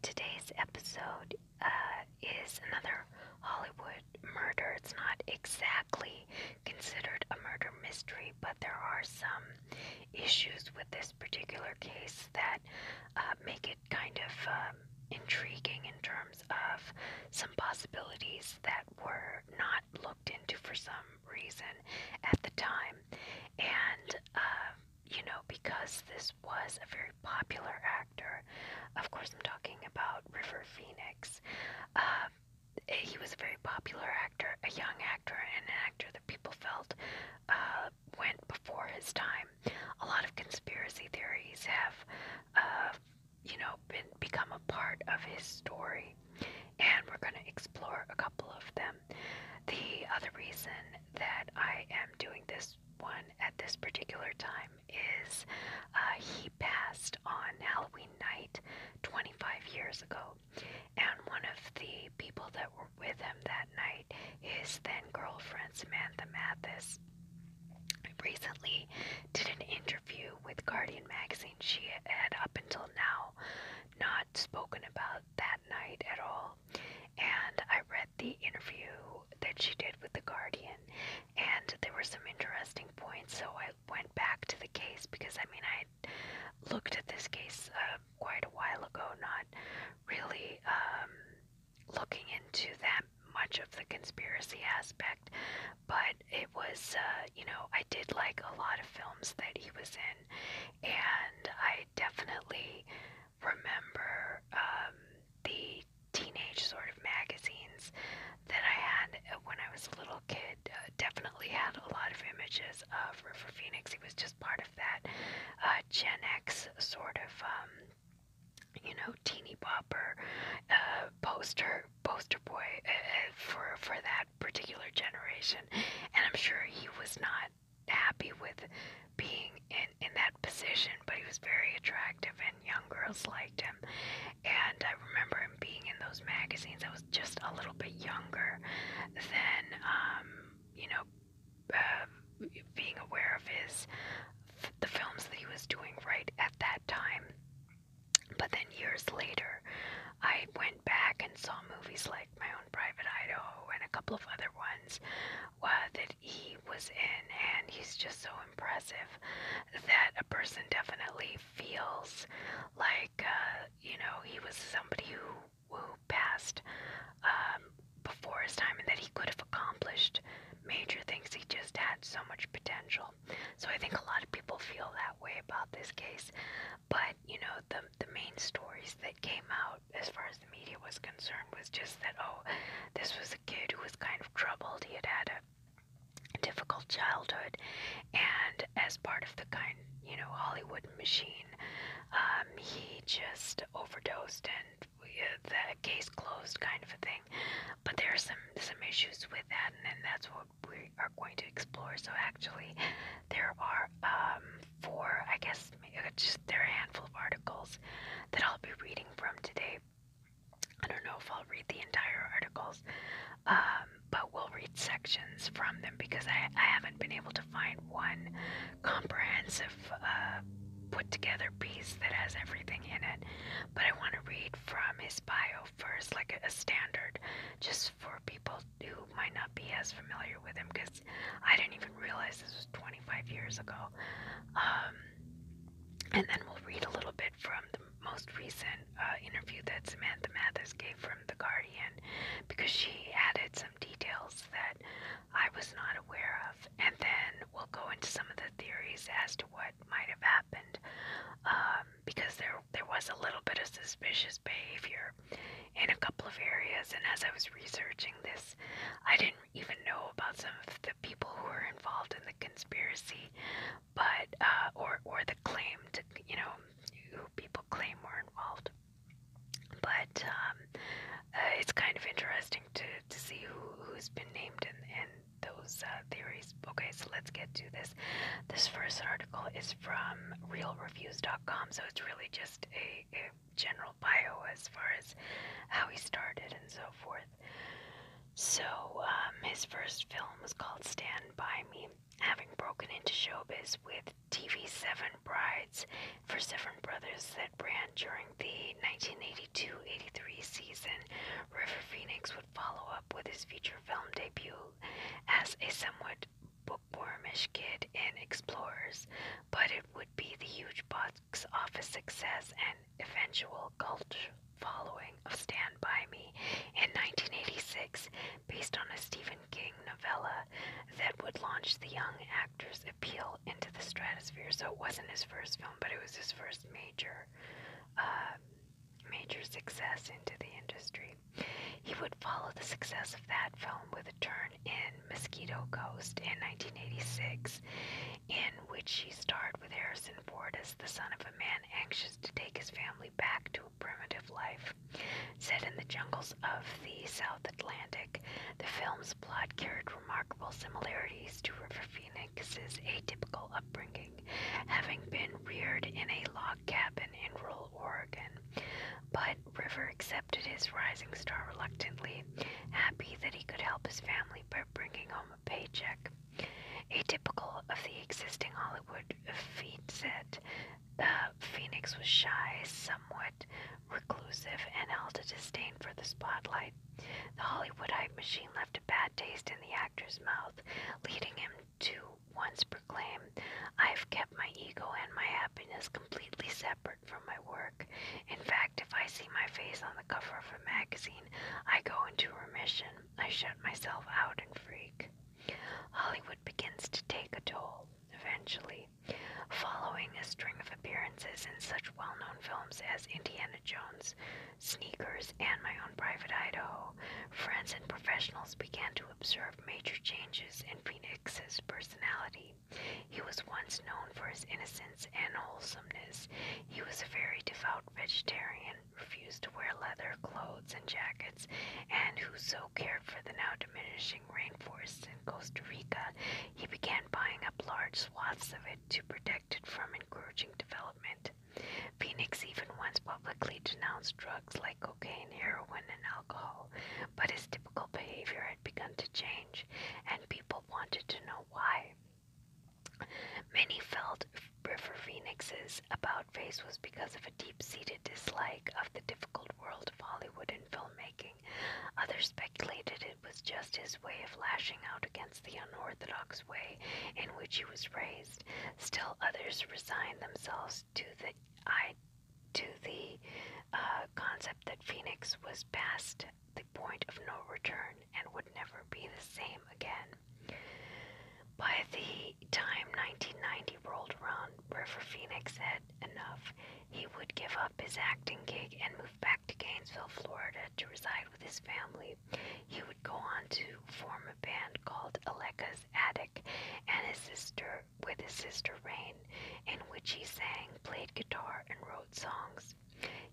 Today's episode is another Hollywood murder. It's not exactly considered a murder mystery, but there are some issues with this particular case that make it kind of intriguing in terms of some possibilities that were not looked into for some reason at the time. And because this was a very popular actor, of course, I'm talking about River Phoenix. Uh, he was a very popular actor, a young actor, and an actor that people felt went before his time. A lot of conspiracy theories have, become a part of his story, and we're going to explore a couple of them. The other reason that I am doing this one at this particular time is he passed on Halloween night 25 years ago, and one of the people that were with him that night, his then girlfriend Samantha Mathis, recently did an interview with Guardian magazine. She had up until now not spoken about that night at all, and I read the interview that she did with the Guardian, and there were some interesting points, so I went back to the case because I had looked at this case quite a while ago, not really looking into that much of the conspiracy aspect, but it was, I did like a lot of films that he was in, and I definitely remember the teenage sort of magazines that I had when I was a little kid. Definitely had a lot of images of River Phoenix. He was just part of that Gen X sort of, teeny bopper poster boy for that particular generation. And I'm sure he was not happy with being in that position, but he was very attractive and young girls liked him. And I remember him being in those magazines. I was just a little bit younger than, being aware of the films that he was doing right at that time. But then years later, I went back and saw movies like My Own Private Idaho and a couple of other ones that he was in, and he's just so impressive that a person definitely feels like, he was somebody who passed before his time, and that he could have accomplished major things. He just had so much potential. So I think a lot of people feel that way about this case. But, the main stories that came out as far as the media was concerned was just that, this was a kid who was kind of troubled. He had had a difficult childhood, and as part of the Hollywood machine, he just overdosed, and the case closed kind of a thing. But there are some issues with that, and that's what we are going to explore. So actually, there are four, I guess, there are a handful of articles that I'll be reading from today. I don't know if I'll read the entire articles, but we'll read sections from them because I haven't been able to find one comprehensive put together piece that has everything in it. But I want to read from his bio first, like a standard, just for people who might not be as familiar with him, because I didn't even realize this was 25 years ago. And then we'll read a little bit from the most recent interview that Samantha Mathis gave from The Guardian, because she added some details that I was not aware of. And then we'll go into some of the theories as to what might have happened, because there was a little bit of suspicious behavior in a couple of areas. And as I was researching this, I didn't even know about some of the people who were involved in the conspiracy, but or the claim to, who people claim were involved. But it's kind of interesting to see who's been named in those theories. Okay, so let's get to this. This first article is from realreviews.com, so it's really just a general bio as far as how he started and so forth. So, his first film was called Stand By Me, having broken into showbiz with TV Seven Brides for Seven Brothers that ran during the 1982-83 season, River Phoenix would follow up with his feature film debut as a somewhat bookwormish kid in Explorers, but it would be the huge box office success and eventual cult following of Stand By Me in 1986, based on a Stephen King novella that would launch the young actor's appeal into the stratosphere. So it wasn't his first film, but it was his first major success into the industry. He would follow the success of that film with a turn in Mosquito Coast in 1986, in which he starred with Harrison Ford as the son of a man anxious to take his family back to a primitive life. Set in the jungles of the South Atlantic, the film's plot carried remarkable similarities to River Phoenix's atypical upbringing, having been reared in a log cabin in rural Oregon. But River accepted his rising star reluctantly, happy that he could help his family by bringing home a paycheck. Atypical of the existing Hollywood feat set, Phoenix was shy, somewhat reclusive, and held a disdain for the spotlight. The Hollywood hype machine left a bad taste in the actor's mouth, leading him to once proclaim, "I've kept my ego and my happiness completely separate from my work. In fact, if I see my face on the cover of a magazine, I go into remission. I shut myself out and freak." Hollywood begins to take a toll, eventually. Following a string of appearances in such well-known films as Indiana Jones, Sneakers, and My Own Private Idaho, friends and professionals began to observe major changes in Phoenix's personality. He was once known for his innocence and wholesomeness. He was a very devout vegetarian, refused to wear leather clothes and jackets, and who so cared for the now diminishing rainforests in Costa Rica, he began buying up large swaths of it to protect it from encroaching development. Phoenix even once publicly denounced drugs like cocaine, heroin, and alcohol, but his typical behavior had begun to change, and people wanted to know why. Many felt River Phoenix's about-face was because of a deep-seated dislike of the difficult world of Hollywood and filmmaking. Others speculated it was just his way of lashing out against the unorthodox way in which he was raised. Still others resigned themselves to the concept that Phoenix was past the point of no return and would never be the same again. By the time 1990 rolled around, River Phoenix had enough. He would give up his acting gig and move back to Gainesville, Florida to reside with his family. He would go on to form a band called Aleka's Attic and his sister Rain, in which he sang, played guitar, and wrote songs.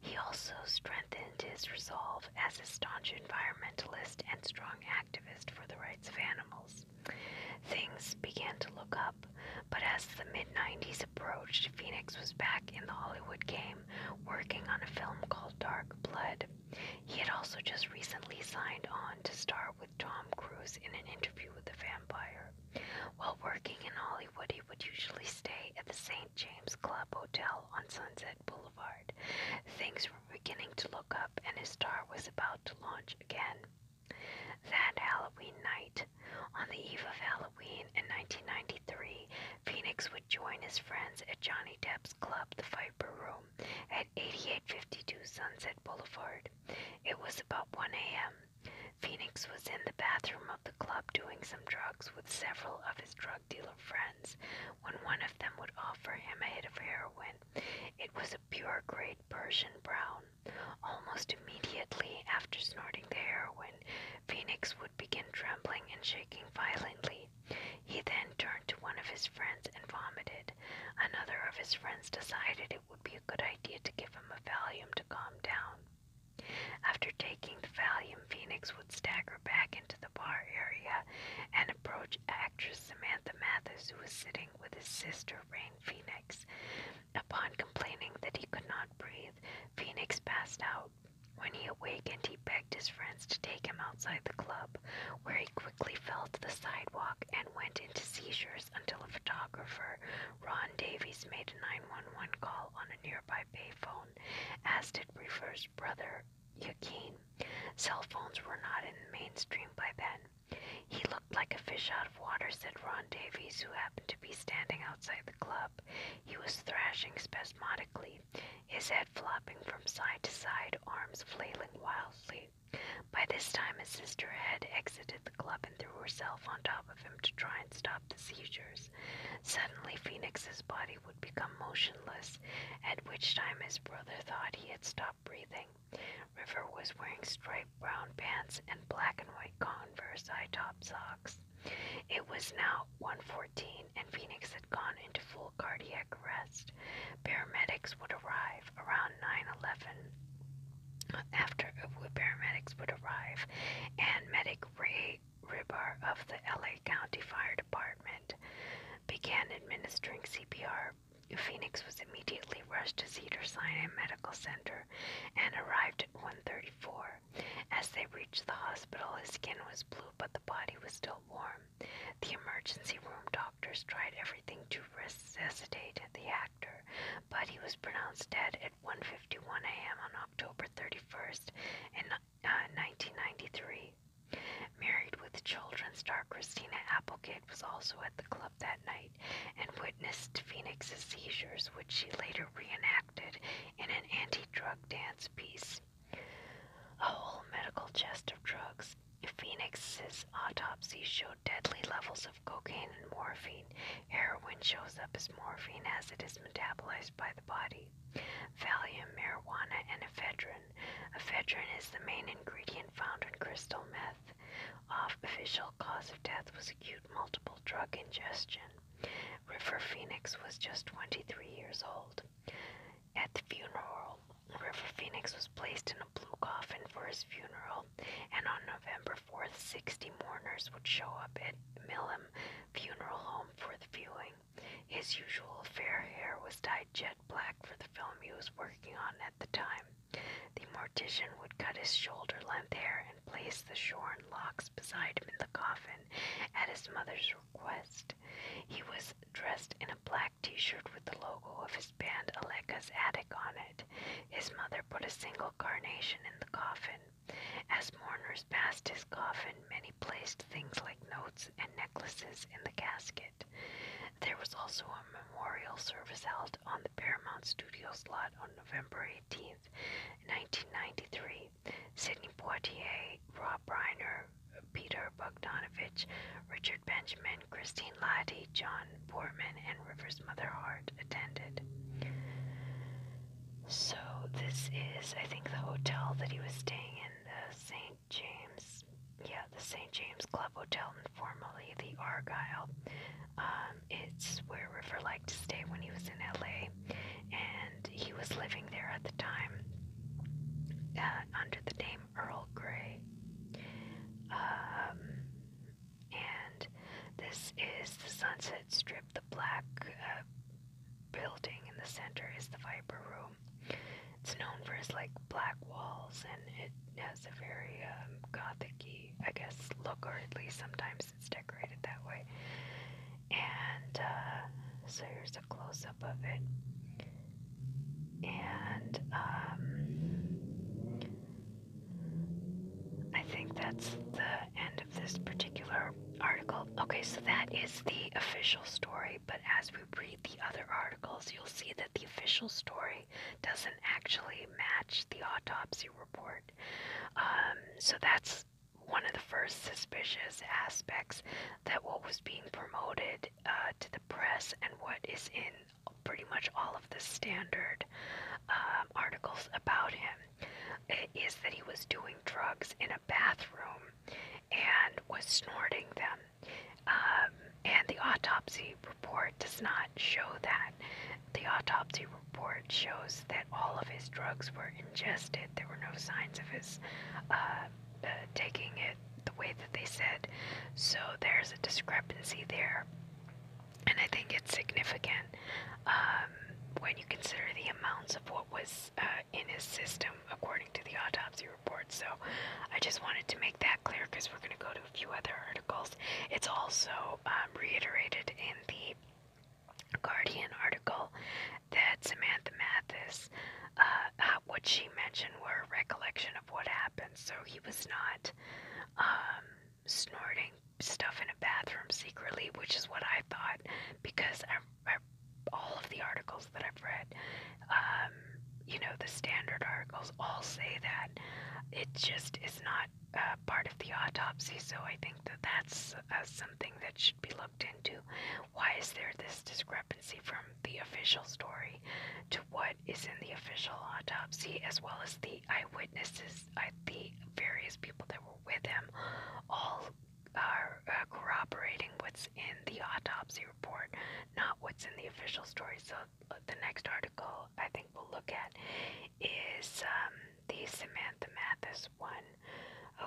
He also strengthened his resolve as a staunch environmentalist and strong activist for the rights of animals. Things began to look up, but as the mid-90s approached, Phoenix was back in the Hollywood game, working on a film called Dark Blood. He had also just recently signed on to star with Tom Cruise in an interview with a vampire. While working in Hollywood, he would usually stay at the St. James Club Hotel on Sunset Boulevard. Things were beginning to look up, and his star was about to launch again. That Halloween night, on the eve of Halloween in 1993, Phoenix would join his friends at Johnny Depp's club, the Viper Room, at 8852 Sunset Boulevard. It was about 1 a.m. Phoenix was in the bathroom of the club doing some drugs with several of his drug dealer friends when one of them would offer him a hit of heroin. It was a pure grade Persian brown. Almost immediately after snorting the heroin, Phoenix would begin trembling and shaking violently. He then turned to one of his friends and vomited. Another of his friends decided it would be a good idea to give him a Valium to calm down. After taking the Valium, Phoenix would stagger back into the bar area and approach actress Samantha Mathis, who was sitting with his sister Rain Phoenix. Upon complaining that he could not breathe, Phoenix passed out. When he awakened, he begged his friends to take him outside the club, where he quickly fell to the sidewalk and went into seizures until a photographer, Ron Davies, made a 911 call on a nearby payphone, as did River's brother, Joaquin. Cell phones were not in the mainstream by then. He looked like a fish out of water, said Ron Davies, who happened to be standing outside the club. He was thrashing spasmodically, his head flopping from side to side, arms flailing wildly. By this time, his sister had exited the club and threw herself on top of him to try and stop the seizures. Suddenly, Phoenix's body would become motionless, at which time his brother thought he had stopped breathing. River was wearing striped brown pants and black and white Converse high-top socks. It was now 1:14, and Phoenix had gone into full cardiac arrest. Paramedics would arrive around 9:11. Paramedics would arrive, and Medic Ray Ribar of the LA County Fire Department began administering CPR. Phoenix was immediately rushed to Cedars-Sinai Medical Center and arrived at 1:34. As they reached the hospital, his skin was blue, but the body was still warm. The emergency room doctors tried everything to resuscitate the actor, but he was pronounced dead at 1:51 a.m. on October 31st in 1993. Married with children star Christina Applegate was also at the club that night and witnessed Phoenix's seizures, which she later reenacted in an anti-drug dance piece. A whole medical chest of drugs. Phoenix's autopsy showed deadly levels of cocaine and morphine. Heroin shows up as morphine as it is metabolized by the body. Valium, marijuana, and ephedrine. Ephedrine is the main ingredient found in crystal meth. Official cause of death was acute multiple drug ingestion. River Phoenix was just 23 years old. At the funeral, River Phoenix was placed in a blue coffin for his funeral, and on November 4th, 60 mourners would show up at Millam Funeral Home for the viewing. His usual fair hair was dyed jet black for the film he was working on at the time. The mortician would cut his shoulder-length hair and place the shorn locks beside him in the coffin at his mother's request. He was dressed in a black t-shirt with the logo of his band Aleka's Attic on it. His mother put a single carnation in the coffin. As mourners passed his coffin, many placed things like notes and necklaces in the casket. There was also a memorial service held on the Paramount Studios lot on November 18th, 1993. Sidney Poitier, Rob Reiner, Peter Bogdanovich, Richard Benjamin, Christine Laddie, John Portman, and Rivers' mother Hart attended. So this is, I think, the hotel that he was staying in, the St. James, the St. James Club Hotel, and formerly the Argyle. It's where River liked to stay when he was in LA, and he was living there at the time under the name Earl Grey. And this is the Sunset Strip. The black building in the center is the Viper Room. It's known for its black walls, and it has a very gothic-y, I guess, look, or at least sometimes it's decorated that way. And so here's a close-up of it. And I think that's the end of this particular article. Okay, so that is the official story, but as we read the other articles, you'll see that the official story doesn't actually match the autopsy report. So that's one of the first suspicious aspects, that what was being promoted to the press and what is in pretty much all of the standard articles about him is that he was doing drugs in a bathroom and was snorting them. And the autopsy report does not show that. The autopsy report shows that all of his drugs were ingested. There were no signs of his taking it the way that they said. So there's a discrepancy there. And I think it's significant when you consider the amounts of what was in his system according to the autopsy report. So I just wanted to make that clear because we're going to go to a few other articles. It's also reiterated in the Guardian article that Samantha Mathis, what she mentioned were a recollection of what happened. So so he was not um, snorting stuff in a bathroom secretly, which is what I thought, because all of the articles that I've read, the standard articles all say that it just is not part of the autopsy. So I think that that's something that should be looked into. Why is there this discrepancy from the official story to what is in the official autopsy, as well as the eyewitnesses, the various people that were with him, all are corroborating what's in the autopsy report, not what's in the official story. So the next article I think we'll look at is the Samantha Mathis one.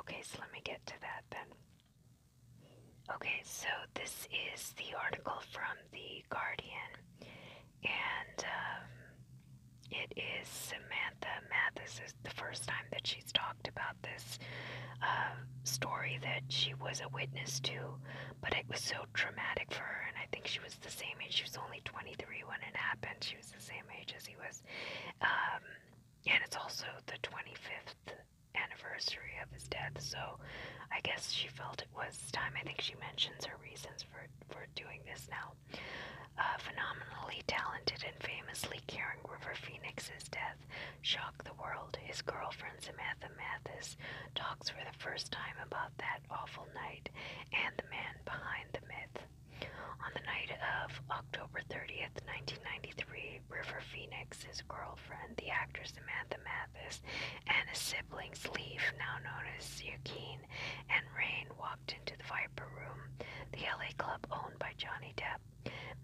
Okay, so let me get to that then. Okay, so this is the article from The Guardian, and it is Samantha Mathis. Is the first time that she's talked about this story that she was a witness to, but it was so traumatic for her, and I think she was the same age. She was only 23 when it happened. She was the same age as he was. And it's also the 25th anniversary of his death, so I guess she felt it was time. I think she mentions her reasons for doing this now. Phenomenally talented and famously caring River Phoenix's death shocked the world. His girlfriend Samantha Mathis talks for the first time about that awful night and the man behind the myth. On the night of October 30th, 1993, River Phoenix, his girlfriend, the actress Samantha Mathis, and his siblings Leaf, now known as Yakin, and Rain walked into the Viper Room, the LA club owned by Johnny Depp.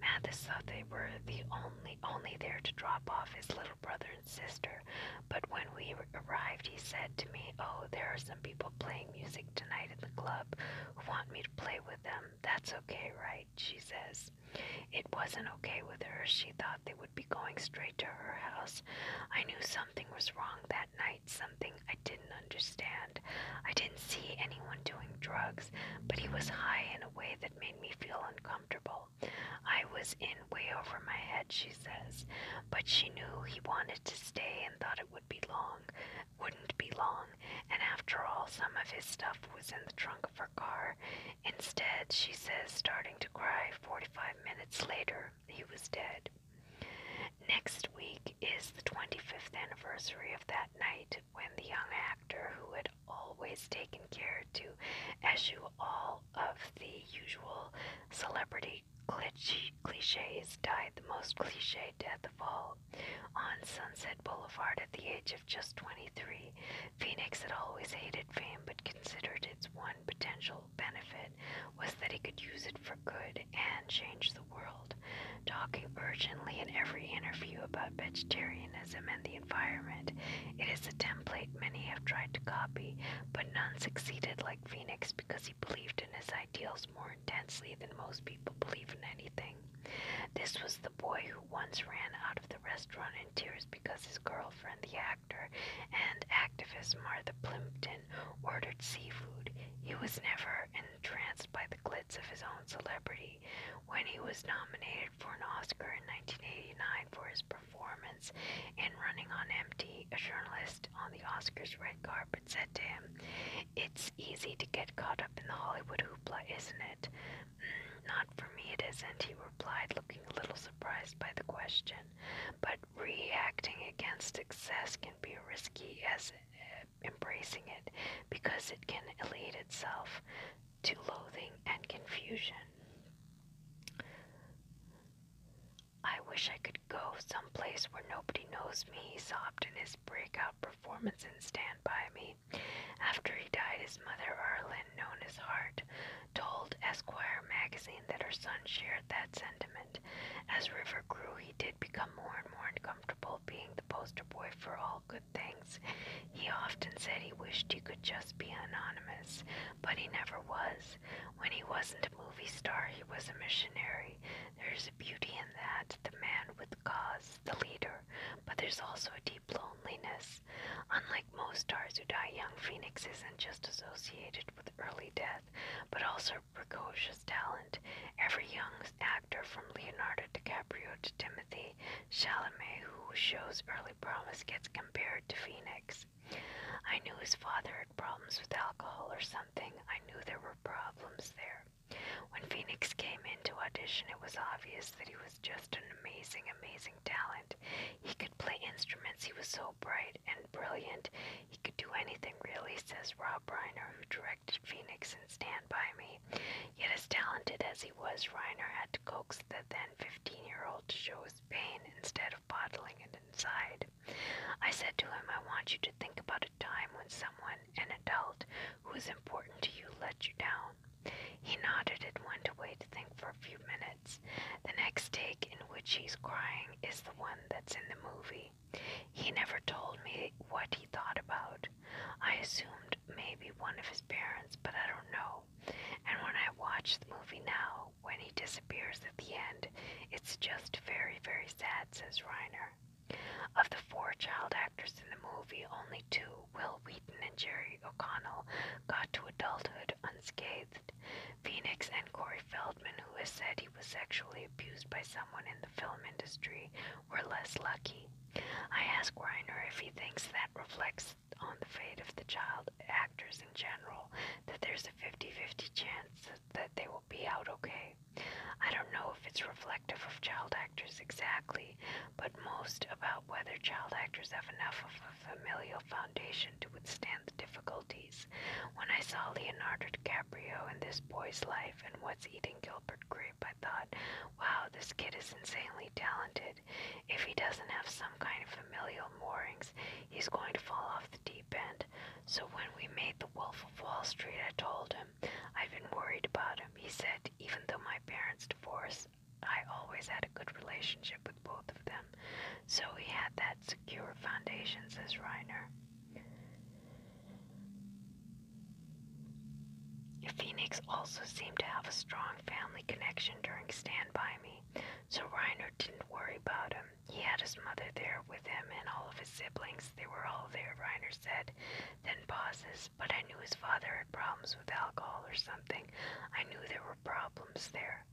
Mathis thought they were the only there to drop off his little brother and sister, but when we arrived, he said to me, "Oh, there are some people playing music tonight in the club who want me to play with them. That's okay, right?" she says. It wasn't okay with her. She thought they would be going straight to her house. I knew something was wrong that night, something I didn't understand. I didn't see anyone doing drugs, but he was high in a way that made me feel uncomfortable. I was in way over my head, she says, but she knew he wanted to stay and thought it wouldn't be long, and after all, some of his stuff was in the trunk of her car. Instead, she says, starting to cry, 45 minutes later, he was dead. Next week is the 25th anniversary of that night when the young actor who had always taken care to eschew all of the usual celebrity cliches died the most cliche death of all. On Sunset Boulevard at the age of just 23, Phoenix had always hated fame but considered its one potential benefit was that he could use it for good and change the world. Talking urgently in every interview about vegetarianism and the environment, it is a template many have tried to copy, but none succeeded like Phoenix because he believed in his ideals more intensely than most people believe in anything. This was the boy who once ran out of the restaurant in tears because his girlfriend, the actor and activist Martha Plimpton, ordered seafood. He was never entranced by the glitz of his own celebrity. When he was nominated for an Oscar in 1989 for his performance in Running on Empty, a journalist on the Oscars red carpet said to him, "It's easy to get caught up in the Hollywood hoopla, isn't it?" "Not for me it isn't," he replied, looking a little surprised by the question. But reacting against success can be risky as embracing it, because it can elate itself to loathing and confusion. "I wish I could go someplace where nobody knows me," he sobbed in his breakout performance in Stand By Me. After he died, his mother, Arlen, known as Hart, told Esquire magazine that her son shared that sentiment. As River grew, he did become more and more uncomfortable being the poster boy for all good things. He often said he wished he could just be anonymous, but he never was. When he wasn't a movie star, he was a missionary. There's a beauty in that, the man with the cause, the leader, but there's also a deep loneliness. Unlike most stars who die young, Phoenix isn't just associated with early death, but also precocious talent. Every young actor from Leonardo DiCaprio to Timothy Chalamet who shows early promise gets compared to Phoenix. "I I knew his father had problems with alcohol or something. I knew there were problems there. When Phoenix came in to audition, it was obvious that he was just an amazing, amazing talent. He could play instruments. He was so bright and brilliant. He could do anything, really, says Rob Reiner, who directed Phoenix in Stand By Me. Yet as talented as he was, Reiner had to coax the then 15-year-old to show his pain instead of bottling it inside. I said to him, I want you to think about a time when someone, an adult, who is important to you, let you down. He nodded and went away to think for a few minutes. The next take, in which he's crying, is the one that's in the movie. He never told me what he thought about. I assumed maybe one of his parents, but I don't know. And when I watch the movie now, when he disappears at the end, it's just very, very sad, says Reiner. Of the 4 child actors in the movie, only 2, Will Wheaton and Jerry O'Connell, got to adulthood unscathed. Phoenix and Corey Feldman, who has said he was sexually abused by someone in the film industry, were less lucky. I ask Reiner if he thinks that reflects on the fate of the child actors in general, that there's a 50-50 chance that they will be out okay. I don't know if it's reflective of child actors exactly, but most about whether child actors have enough of a familial foundation to withstand the difficulties. When I saw Leonardo DiCaprio in This Boy's Life and What's Eating Gilbert Grape, I thought, wow, this kid is insanely talented. If he doesn't have some kind of familial moorings, he's going to fall off the deep end. So when we made The Wolf of Wall Street, I told him I've been worried about him. He said, even though my parents divorced, I always had a good relationship with both of them. So he had that secure foundation, says Reiner. Phoenix also seemed to have a strong family connection during Stand By Me, so Reiner didn't worry about him. He had his mother there with him and all of his siblings. They were all there, Reiner said, then pauses. But I knew his father had problems with alcohol or something. I knew there were problems there.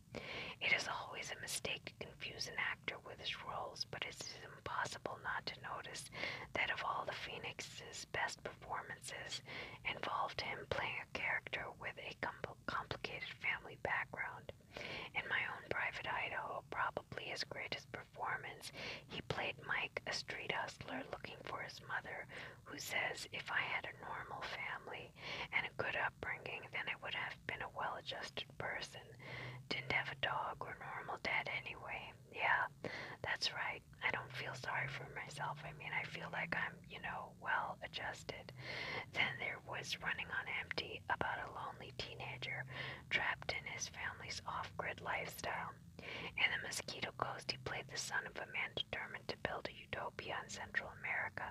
It is always a mistake to confuse an actor with his roles, but it is impossible not to notice that of all the Phoenix's best performances involved him playing a character with a complicated family background. In My Own Private Idaho, probably his greatest performance, he played Mike, a street hustler looking for his mother, who says, if I had a normal family and a good upbringing, then I would have been a well-adjusted person. Didn't have a dog or normal dad anyway. Yeah, that's right. I don't feel sorry for myself. I mean, I feel like I'm, well-adjusted. Then there was Running on Empty, about a lonely teenager trapped in his family's off-grid lifestyle. In The Mosquito Coast, he played the son of a man determined to build a utopia in Central America.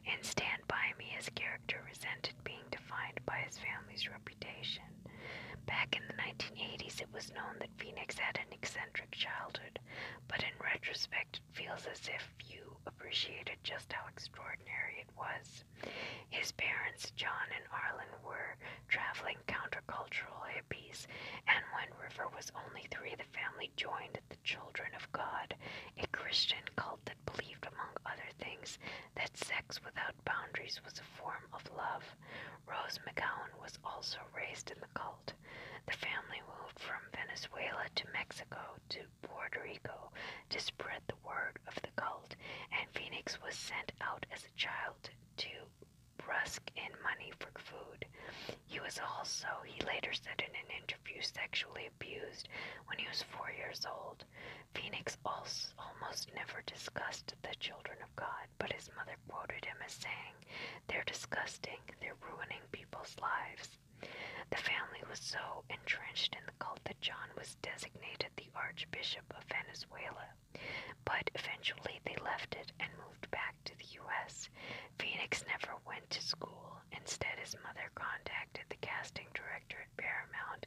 In Stand By Me, his character resented being defined by his family's reputation. Back in the 1980s, it was known that Phoenix had an eccentric childhood, but in retrospect, it feels as if few appreciated just how extraordinary it was. His parents, John and Arlen, were traveling countercultural hippies, and when River was only 3, the family joined the Children of God, a Christian cult that believed, among other things, that sex without boundaries was a form of love. Rose McGowan was also raised in the cult. The family moved from Venezuela to Mexico to Puerto Rico to spread the word of the cult, and Phoenix was sent out as a child to rusk in money for food. He was also, he later said in an interview, sexually abused when he was 4 years old. Phoenix almost never discussed the Children of God, but his mother quoted him as saying, "They're disgusting, they're ruining people's lives." The family was so entrenched in the cult that John was designated the Archbishop of Venezuela, but eventually they left it and moved back to the U.S. Phoenix never went to school. Instead, his mother contacted the casting director at Paramount,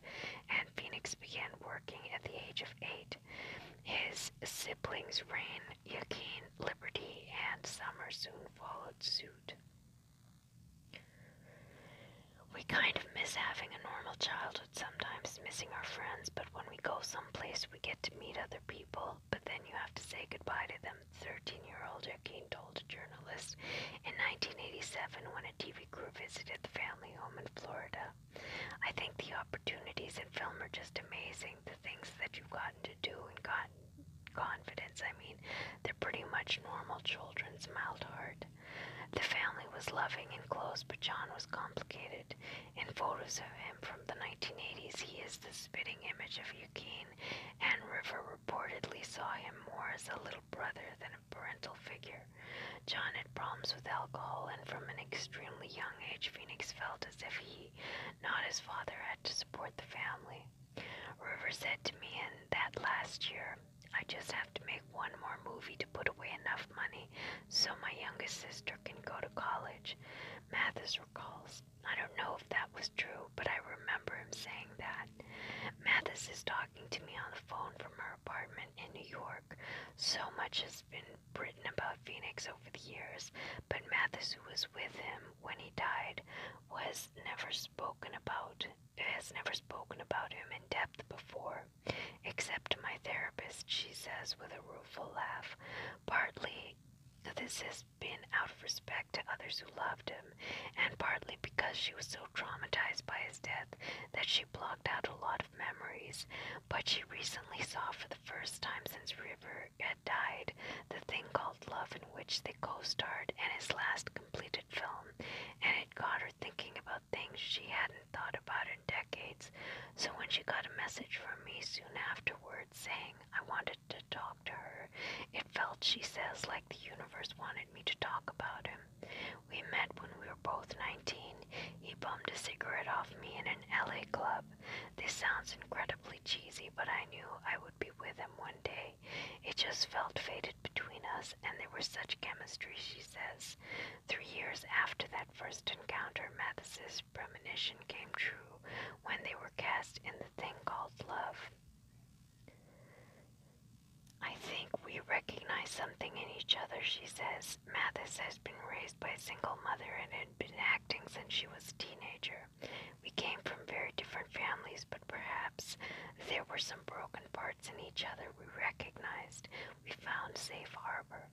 and Phoenix began working at the age of 8. His siblings Rain, Joaquin, Liberty, and Summer soon followed suit. We kind of miss having a normal childhood sometimes, missing our friends, but when we go someplace we get to meet other people, but then you have to say goodbye to them, 13-year-old Joaquin told a journalist. In 1987, when a TV crew the opportunities in film are just amazing. The things that you've gotten to do and gotten confidence. I mean, they're pretty much normal children's mild heart. The family was loving and close, but John was complicated. In photos of him from the 1980s, he is the spitting image of Eugene, and River reportedly saw him more as a little brother than a parental figure. John had problems with alcohol, and from an extremely young age, Phoenix felt as if he, not his father, had to support the family. River said to me in that last year, "I just have to make one more movie to put away enough money so my youngest sister can go to college." Mathis recalls, "I don't know if that was true, but I remember him saying that." Mathis is talking to me on the phone from her apartment in New York. So much has been written about Phoenix over the years, but Mathis, who was with him when he died, has never spoken about him in depth before, except to my therapist, she says with a rueful laugh. Partly this has been out of respect to others who loved him, and partly because she was so traumatized by his death that she blocked out a lot of memories. But she recently saw for the first time since River had died The Thing Called Love, in which they co-starred, and his last completed film, and it got her thinking about things she hadn't thought about in decades. So when she got a message from me soon afterwards saying I wanted to talk to her, it felt, she says, like the universe wanted me to talk about him. We met when we were both 19. He bummed a cigarette off me in an LA club. This sounds incredibly cheesy, but I knew I would be with him one day. It just felt fated between us, and there was such chemistry, she says. 3 years after that first encounter, Mathis's premonition came true when they were cast in The Thing Called Love. "I think we recognize something in each other," she says. Mathis has been raised by a single mother and had been acting since she was a teenager. We came from very different families, but perhaps there were some broken parts in each other we recognized. We found safe harbor.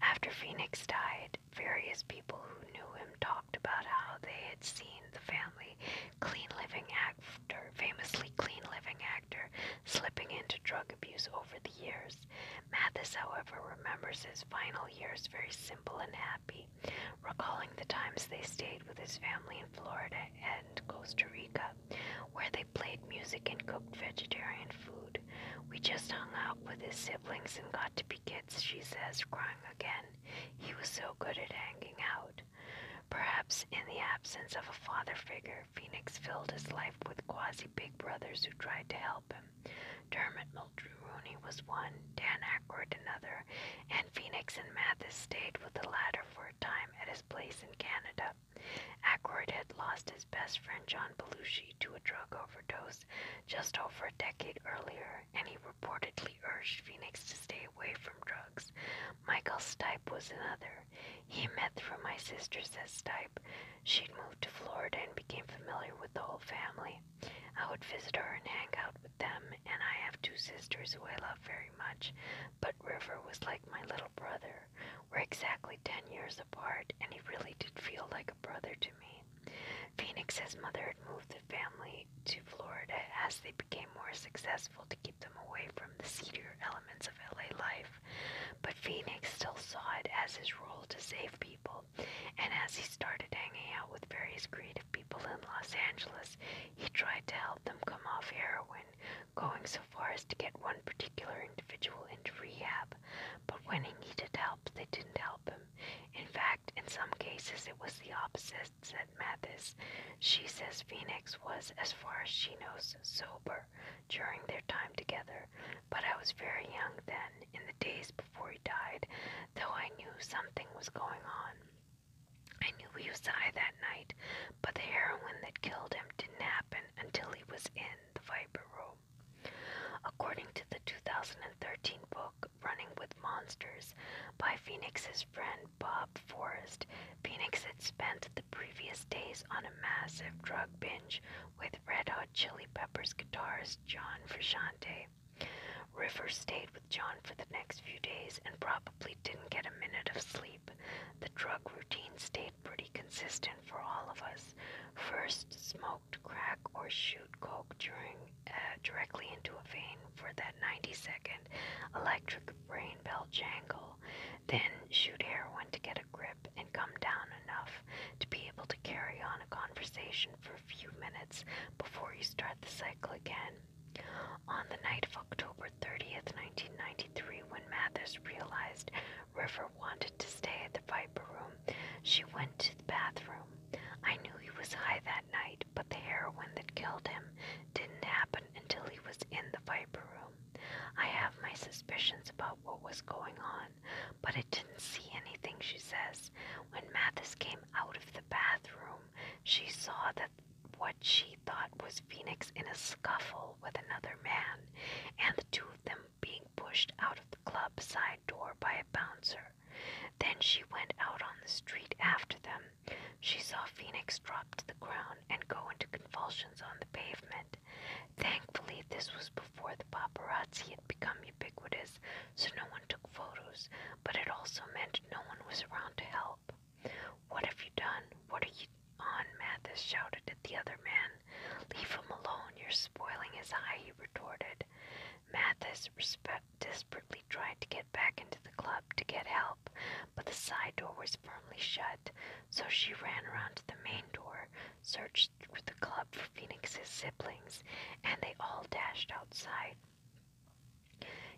After Phoenix died, various people who knew him talked about how they had seen the family famously clean living actor, slipping into drug abuse over the years. Mathis, however, remembers his final years very simple and happy, recalling the times they stayed with his family in Florida and Costa Rica, where they played music and cooked vegetarian food. "We just hung out with his siblings and got to be kids," she says, crying again. "He was so good at hanging out." Perhaps in the absence of a father figure, Phoenix filled his life with quasi-big brothers who tried to help him. Dermot Mulroney was one, Dan Aykroyd another, and Phoenix and Mathis stayed with the latter for a time at his place in Canada. Aykroyd had lost his best friend John Belushi to a drug overdose just over a decade earlier, and he reportedly urged Phoenix to stay away from drugs. Michael Stipe was another. "He met through my sister," says Stipe. "She'd moved to Florida and became familiar with the whole family. I would visit her and hang out with them, and I have 2 sisters who I love very much, but River was like my little brother. We're exactly 10 years apart, and he really did feel like a brother to me." Phoenix's mother had moved the family to Florida as they became more successful to keep them away from the seedier elements of LA life, but Phoenix still saw it as his role to save people, and as he started hanging out with various creative people in Los Angeles, he tried to help them come off heroin, going so far as to get one particular individual into rehab. But when he needed help, they didn't help him. In fact, in some cases it was the opposite, said Mathis. She says Phoenix was, as far as she knows, sober during their time together, but I was very young then, in the days before he died, though I knew something was going on. I knew he was high that night, but the heroin that killed him didn't happen until he was in the Viper Room. According to the 2013 book Running with Monsters by Phoenix's friend Bob Forrest, Phoenix had spent the previous days on a massive drug binge with Red Hot Chili Peppers guitarist John Frusciante. River stayed with John for the next few days and probably didn't get a minute of sleep. The drug routine stayed pretty consistent for all of us. First, smoked crack or or shoot coke directly into a vein for that 90-second electric brain bell jangle, then shoot heroin to get a grip and come down enough to be able to carry on a conversation for a few minutes before you start the cycle again. On the night of October 30th, 1993, when Mathis realized River wanted to stay at the Viper Room, she went to the bathroom. I knew he was high that night, but the heroin that killed him didn't happen until he was in the Viper Room. I have my suspicions about what was going on, but I didn't see anything, she says. When Mathis came out of the bathroom, she saw that what she thought was Phoenix in a scuffle with another man, and the two of them being pushed out of the club side door by a bouncer. Then she went out on the street after them. She saw Phoenix drop to the ground and go into convulsions on the pavement. Thankfully, this was before the paparazzi had become ubiquitous, so no one took photos, but it also meant no one was around to help. "What have you done? What are you on?" Mathis shouted at the other man. "Leave him alone, you're spoiling his high," he retorted. Mathis desperately tried to get back into the club to get help, but the side door was firmly shut, so she ran around to the main door, searched through the club for Phoenix's siblings, and they all dashed outside.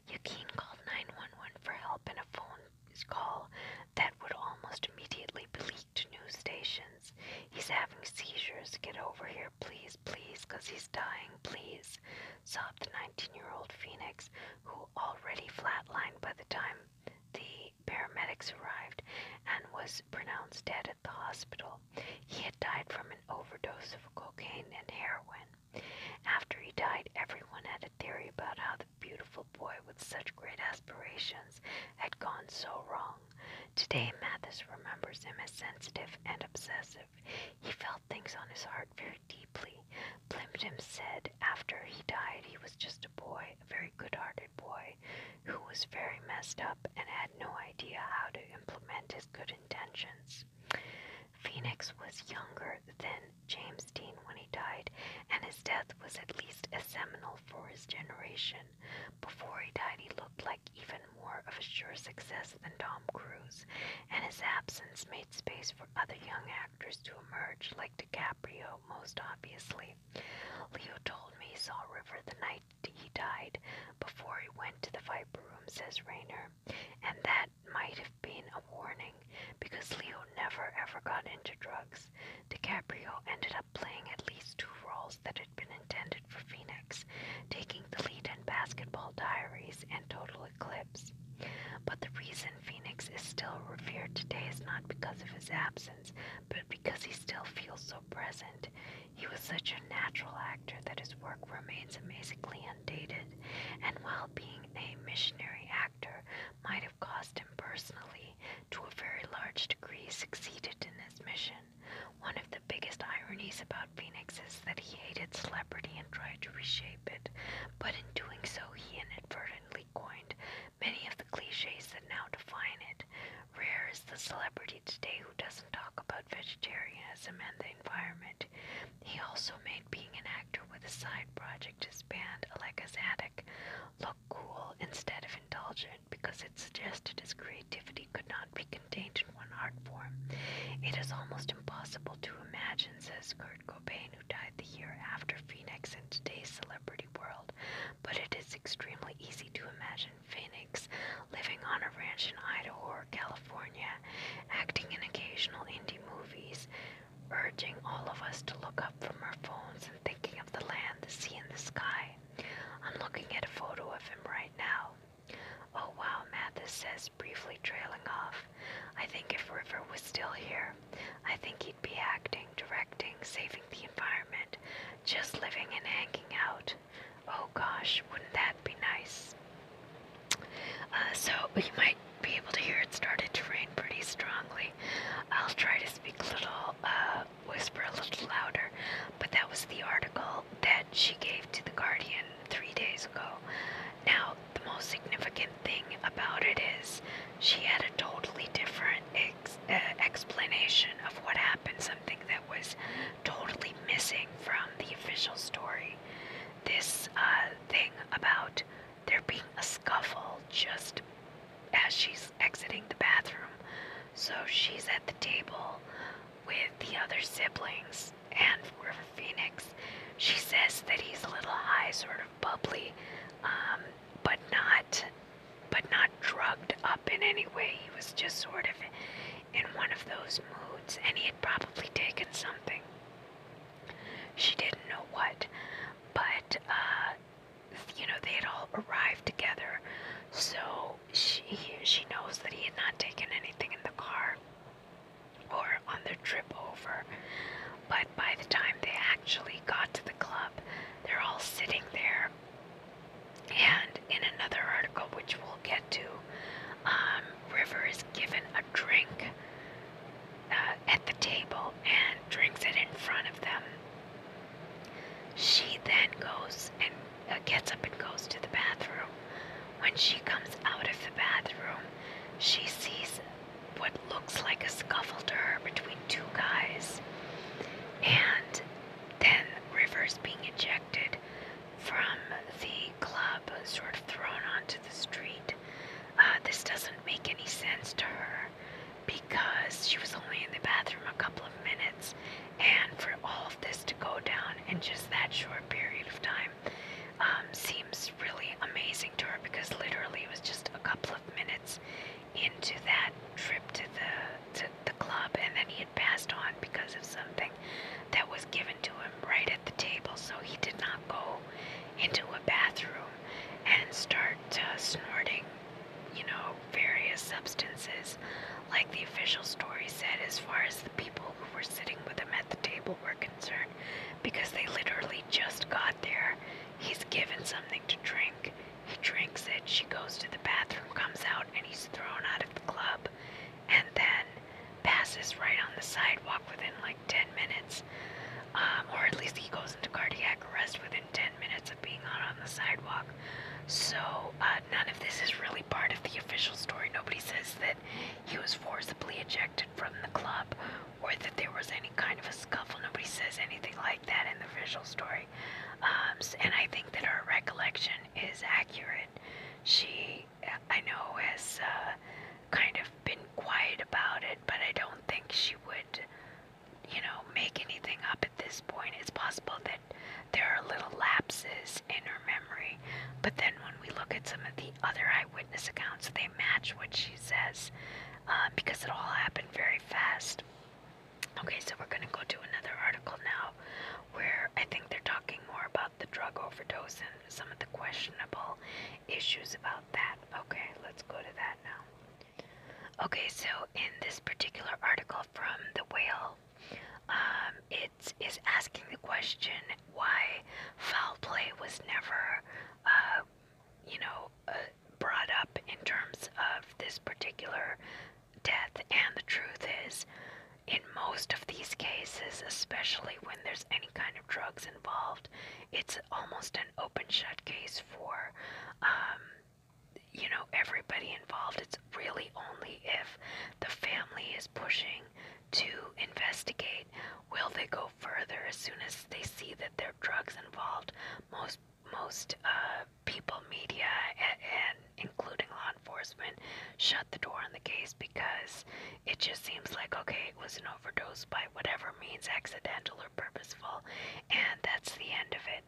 Yakeen called 911 for help in a phone call that would almost immediately be leaked to news stations. "He's having seizures. Get over here, please, please, 'cause he's dying, please," sobbed the 19-year-old Phoenix, who already flatlined by the time the paramedics arrived and was pronounced dead at the hospital. He had died from an overdose of cocaine and heroin. After he died, everyone had a theory about how the beautiful boy with such great aspirations had gone so wrong. Today, Mathis remembers him as sensitive and obsessive. He felt things on his heart very deeply. Plimpton said after he died he was just a boy, a very good-hearted boy, who was very messed up and had no idea how to implement his good intentions. Phoenix was younger than James Dean when he died, and his death was at least as seminal for his generation. Before he died, he looked like even more of a sure success than Tom Cruise, and his absence made space for other young actors to emerge, like DiCaprio, most obviously. Leo told me he saw River the night he died, before he went to the Viper Room, says Rayner, and that might have been a warning, because Leo never ever got into drugs. DiCaprio ended up playing at least 2 roles that had been intended for Phoenix, taking the lead in Basketball Diaries and Total Eclipse. But the reason Phoenix is still revered today is not because of his absence, but because he still feels so present. He was such a natural actor that his work remains amazingly undated, and while being a missionary actor might have cost him personally, to a very large degree succeeded in his mission. One of the biggest ironies about Phoenix is that he hated celebrity and tried to reshape it, but in doing so he inadvertently coined many of the cliches that now define it. Rare is the celebrity today who doesn't talk about vegetarianism and the environment. He also made being an actor with a side project, his band Aleka's Attic, look cool instead of indulgent, because it suggested his creativity could not be contained in one art form. "It is almost impossible to imagine," says Kurt Cobain, who died the year after Phoenix in today's celebrity world, but it is extremely easy to imagine Phoenix living on a ranch in Idaho or California, acting in occasional indie movies, urging all of us to look up from our phones and thinking of the land, the sea, and the sky. I'm looking at a photo of him right now. "Oh wow," Mathis says, briefly trailing off. "I think if River was still here, I think he'd be acting, directing, saving the environment, just living and hanging out. Oh gosh, wouldn't that be nice?" So you might be able to hear it started to rain pretty strongly. I'll try to speak a little, whisper a little louder, but that was the article that she gave to The Guardian 3 days ago. Now, the most significant thing about it is she had a totally different explanation of what happened, something that was totally missing from the official official story. This thing about there being a scuffle just as she's exiting the bathroom. So she's at the table with the other siblings and River Phoenix. She says that he's a little high, sort of bubbly, but not drugged up in any way. He was just sort of in one of those moods, and he had probably taken something. She didn't know what, but they had all arrived together, so she knows that he had not taken anything in the car or on their trip over. But by the time they actually got to the club, they're all sitting there. And in another article, which we'll get to, River is given a drink at the table and drinks it in front of them. She then goes and gets up and goes to the bathroom. When she comes out of the bathroom, she sees what looks like a scuffle to her between two guys. And then River's being ejected from the club, sort of thrown onto the street. This doesn't make any sense to her because she was only in the bathroom a couple of minutes, and for all of this to go down in just that short period of time seems really amazing to her, because literally it was just a couple of minutes into that trip to the club, and then he had passed on because of something that was given to him right at the table. So he did not go into a bathroom and start snorting, various substances like the official story said, as far as the people who were sitting with him at the table were concerned, because they literally just got there. He's given something to drink, he drinks it, she goes to the bathroom, comes out, and he's thrown out of the club, and then passes right on the sidewalk within like 10 minutes, or at least he goes into cardiac arrest within 10 minutes of being out on the sidewalk. So none of this is really part of the official story. Nobody says that he was forcibly ejected from the club or that there was any kind of a scuffle. Nobody says anything like that in the official story. And I think that her recollection is accurate. She, I know, has kind of been quiet about it, but I don't think she would, make anything up at this point. It's possible that there are little lapses in her memory, but then when we look at some of the other eyewitness accounts, they match what she says, because it all happened very fast. Okay, so we're going to go to another article now, where I think they're talking more about the drug overdose and some of the questionable issues about that. Okay, let's go to that now. Okay, so in this particular article from The Whale, it is asking the question why foul play was never, brought up in terms of this particular death. And the truth is, in most of these cases, especially when there's any kind of drugs involved, it's almost an open-shut case for, everybody involved. It's really only if the family is pushing to investigate will they go further. As soon as they see that there are drugs involved, most people, media, and including law enforcement, shut the door on the case, because it just seems like, okay, it was an overdose by whatever means, accidental or purposeful, and that's the end of it.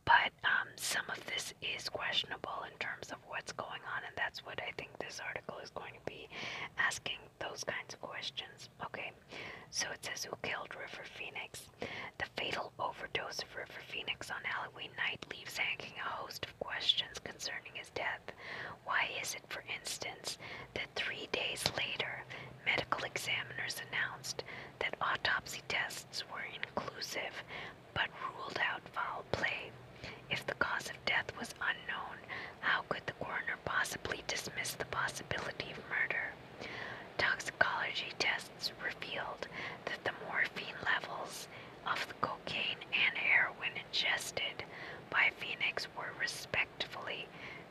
But some of this is questionable in terms of what's going on, and that's what I think this article is going to be asking, those kinds of questions. Okay, so it says, who killed River Phoenix? The fatal overdose of River Phoenix on Halloween night leaves hanging a host of questions concerning his death. Why is it, for instance, that 3 days later, medical examiners announced that autopsy tests were inconclusive, but ruled out foul play? If the cause of death was unknown, how could the coroner possibly dismiss the possibility of murder? Toxicology tests revealed that the morphine levels of the cocaine and heroin ingested by Phoenix were respectively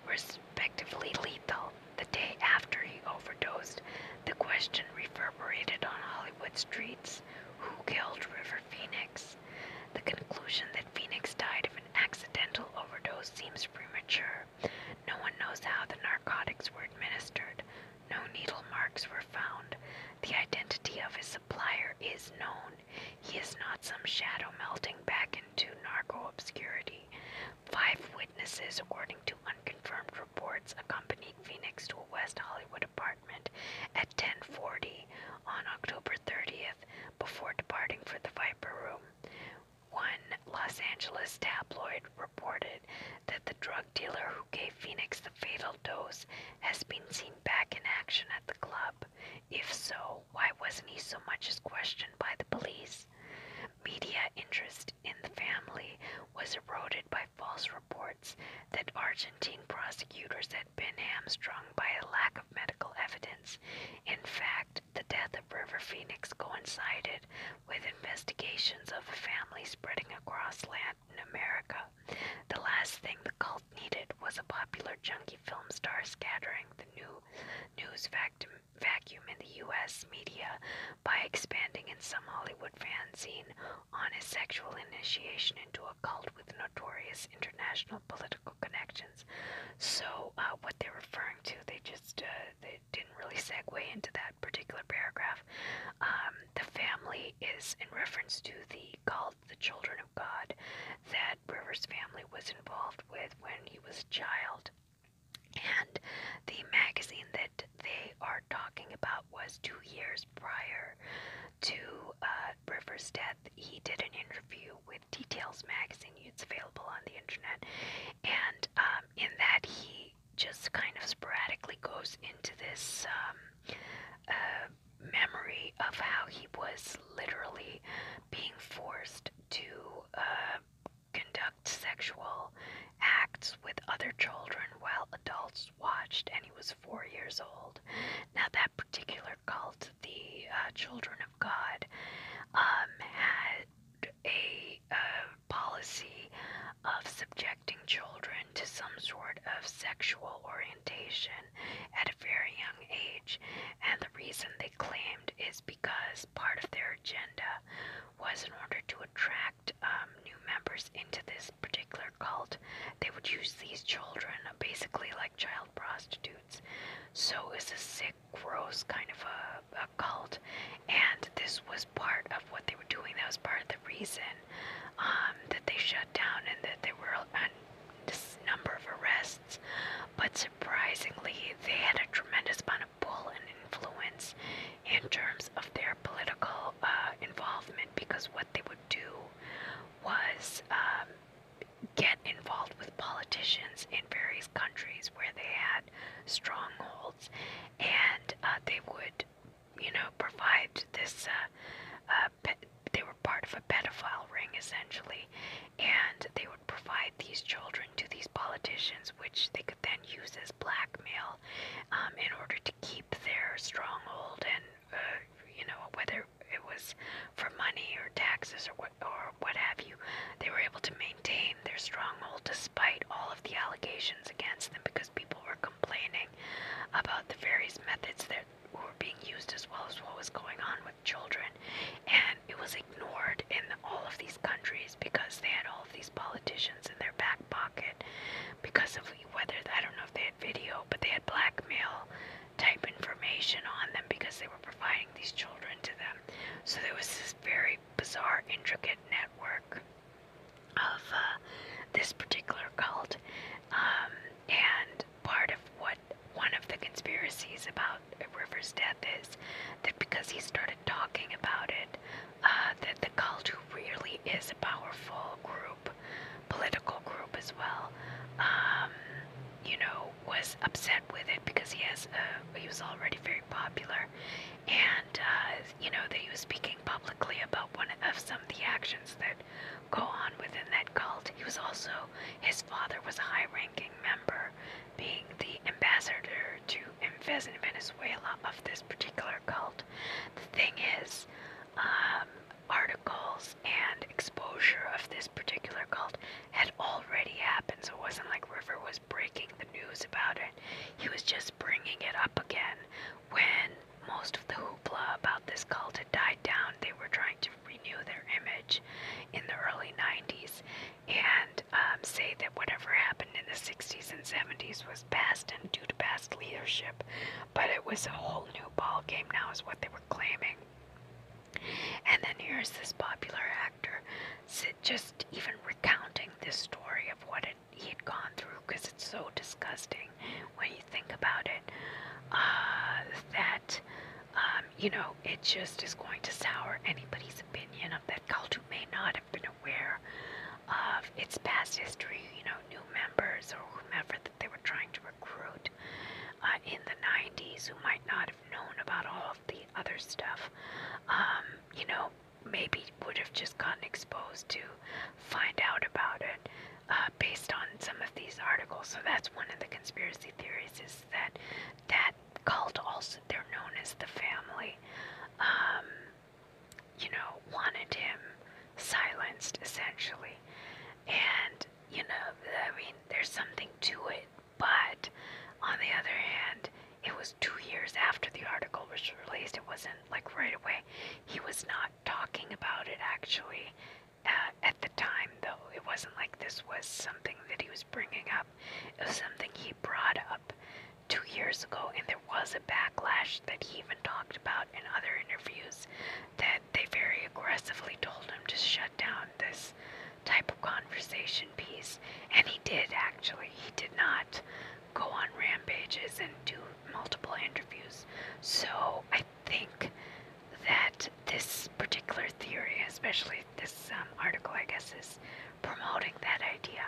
lethal. The day after he overdosed, the question reverberated on Hollywood streets: who killed River Phoenix? The conclusion that Phoenix dose seems premature. No one knows how the narcotics were administered. No needle marks were found. The identity of his supplier is known. He is not some shadow melting back into narco obscurity. 5 witnesses, according to unconfirmed reports, accompanied Phoenix to a West Hollywood apartment at 10:40 on October 30th before departing for the Viper Room. One Los Angeles tabloid reported that the drug dealer who gave Phoenix the fatal dose has been seen back in action at the club. If so, why wasn't he so much as questioned by the police? Media interest in the family was eroded by false reports that Argentine prosecutors had been hamstrung by a lack of medical evidence. In fact, the death of River Phoenix coincided with investigations of the family spreading across Latin America. The last thing the cult needed was a popular junkie film star scattering the news vacuum in the U.S. media by expanding in some Hollywood fanzine on his sexual initiation into a cult with notorious international political connections. So what they're referring to, they didn't really segue into that particular paragraph. The family is in reference to the cult, the Children of God, that Rivers' family was involved with when he was a child. And the magazine that they are talking about was 2 years prior to Rivers' death. He did an interview with Details magazine. It's available on the internet. And in that, he just kind of sporadically goes into this memory of how he was literally being forced to conduct sexual acts with other children while adults watched, and he was 4 years old. Now, that particular cult, the Children of God, had a policy of subjecting children to some sort of sexual orientation at a very young age, and the reason they claimed is because part of their agenda was in order to attract new members into this particular cult, they would use these children basically like child prostitutes. So it's a sick, gross kind of a cult, and this was part of what they were doing. That was part of the reason that they shut down and that there were this number of arrests. But surprisingly, they had a tremendous amount of pull and influence in terms of their political involvement, because what they would do was get involved with politicians in various countries where they had strongholds, and they would, provide this, they were part of a pedophile ring, essentially, and they would provide these children to these politicians, which they could then use as blackmail in order to keep their stronghold, and, whether it was for money or taxes or what have you, they were able to maintain their stronghold despite all of the allegations against them, because people were complaining about the various methods that were being used as well as what was going on with children. And it was ignored in all of these countries because they had all of these politicians in their back pocket, because of whether, I don't know if they had video, but they had blackmail type information on them because they were providing these children to them. So there was this very bizarre, intricate network of this particular cult, and part of what one of the conspiracies about Rivers' death is that because he started talking about it, that the cult, who really is a powerful group, political group as well, was upset with it because he was already very popular, and that he was speaking publicly about one of some of the actions that go on within that cult. He was also, his father was a high-ranking member, being the ambassador to Venezuela of this particular cult. The thing is, articles and exposure of this particular cult had already happened, so it wasn't like River was breaking the news about it. He was just bringing it up again when most of the hoopla about this cult had died down. They were trying to renew their image in the early 90s and say that whatever happened censorship, but it was a whole new ball game now, is what they were claiming. And then here's this popular actor just even recounting this story of what he had gone through, because it's so disgusting when you think about it, that it just is going to sour anybody's opinion of that cult who may not have been aware of its past history, new members or whomever that they were trying to recruit in the 90s who might not have known about all of the other stuff. Maybe would have just gotten exposed to find out about it based on some of these articles. So that's one of the conspiracy theories, is that cult, also they're known as the family, wanted him silenced, essentially. And, there's something to it, but on the other hand, it was 2 years after the article was released. It wasn't like right away. He was not talking about it, actually, at the time, though. It wasn't like this was something that he was bringing up. It was something he brought up 2 years ago, and there was a backlash that he even talked about in other interviews, that they very aggressively told him to shut down this type of conversation piece. And he did, actually. He did not go on rampages and do multiple interviews. So I think that this particular theory, especially this article, I guess, is promoting that idea.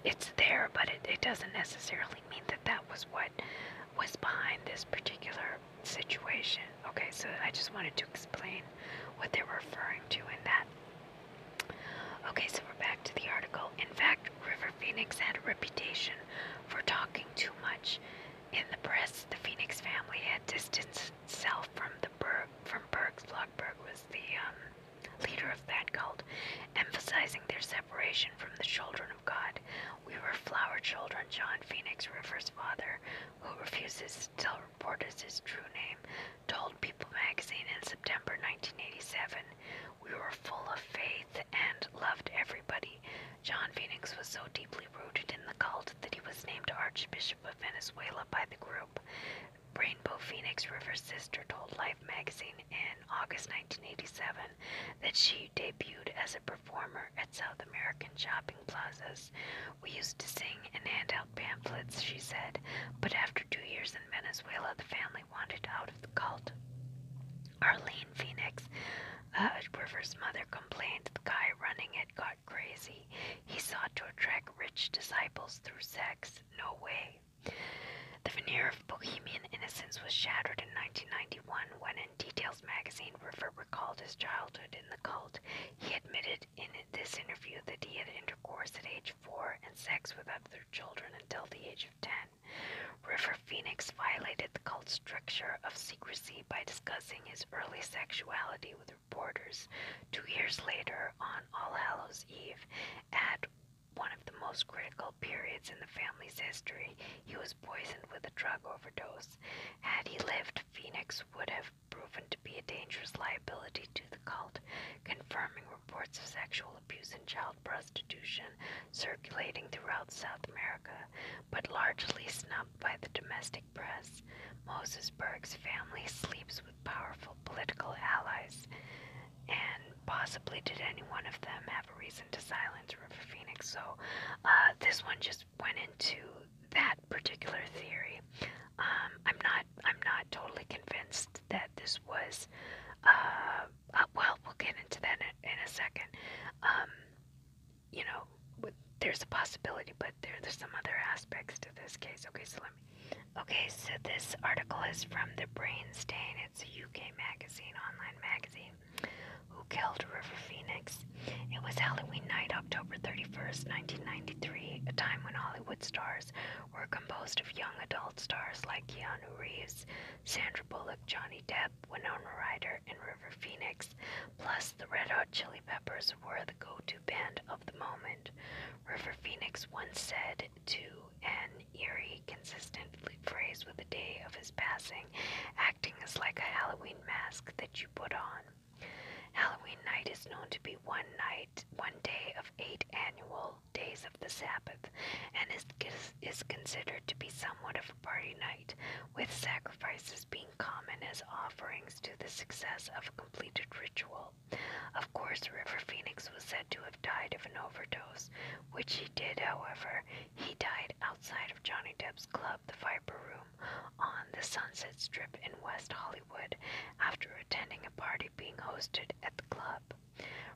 It's there, but it doesn't necessarily mean that was what was behind this particular situation. Okay, so I just wanted to explain what they were referring to in that. Okay, so we're back to the article. In fact, River Phoenix had a reputation for talking too much. In the press, the Phoenix family had distanced itself from Berg's. Berg was the leader of that cult, emphasizing their separation from the children of God. We were flower children, John Phoenix, River's father, who refuses to tell reporters his true name, told People magazine in September 1987. We were full of faith and loved everybody. John Phoenix was so deeply rooted in the cult that he was named Archbishop of Venezuela by the group. Rainbow Phoenix, River's sister, told Life magazine in August 1987 that she debuted as a performer at South American shopping plazas. We used to sing and hand out pamphlets, she said, but after 2 years in Venezuela, the family wanted out of the cult. Arlene Phoenix, River's mother, complained the guy running it got crazy. He sought to attract rich disciples through sex. No way. The veneer of bohemian innocence was shattered in 1991 when in Details magazine River recalled his childhood in the cult. He admitted in this interview that he had intercourse at age 4 and sex with other children until the age of 10. River Phoenix violated the cult's stricture of secrecy by discussing his early sexuality with reporters. 2 years later, on All Hallows Eve, at one of the most critical periods in the family's history, he was poisoned with a drug overdose. Had he lived, Phoenix would have proven to be a dangerous liability to the cult, confirming reports of sexual abuse and child prostitution circulating throughout South America, but largely snubbed by the domestic press. Moses Berg's family sleeps with powerful political allies, and possibly did any one of them have a reason to silence River Phoenix. So this one just went into that particular theory. I'm not totally convinced that this was well, we'll get into that in a second. There's a possibility, but there's some other aspects to this case. Okay, so this article is from The Brain Stain. It's a UK magazine, online magazine. Who killed River Phoenix? It was Halloween night, October 31st, 1993, a time when Hollywood stars were composed of young adult stars like Keanu Reeves, Sandra Bullock, Johnny Depp, Winona Ryder, and River Phoenix, plus the Red Hot Chili Peppers were the go-to band of the moment. River Phoenix once said to an eerie, consistent phrase with the day of his passing, acting is like a Halloween mask that you put on. Halloween night night is known to be one day of 8 annual days of the Sabbath, and is considered to be somewhat of a party night, with sacrifices being common as offerings to the success of a completed ritual. Of course, River Phoenix was said to have died of an overdose, which he did, however. He died outside of Johnny Depp's club, the Viper Room, on the Sunset Strip in West Hollywood, after attending a party being hosted at the club.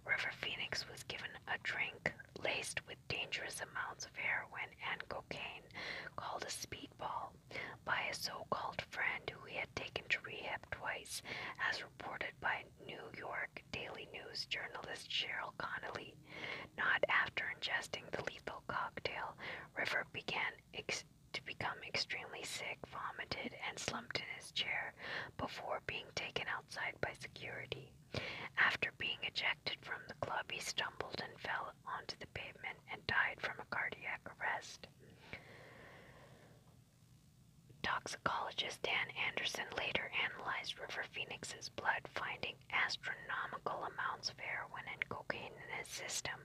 River Phoenix was given a drink laced with dangerous amounts of heroin and cocaine called a speedball by a so-called friend who he had taken to rehab twice, as reported by New York Daily News journalist Cheryl Connolly. Not after ingesting the lethal cocktail, River began to become extremely sick, vomited, and slumped in his chair before being taken outside by security. After being ejected from the club, he stumbled and fell onto the pavement and died from a cardiac arrest. Toxicologist Dan Anderson later analyzed River Phoenix's blood, finding astronomical amounts of heroin and cocaine in his system,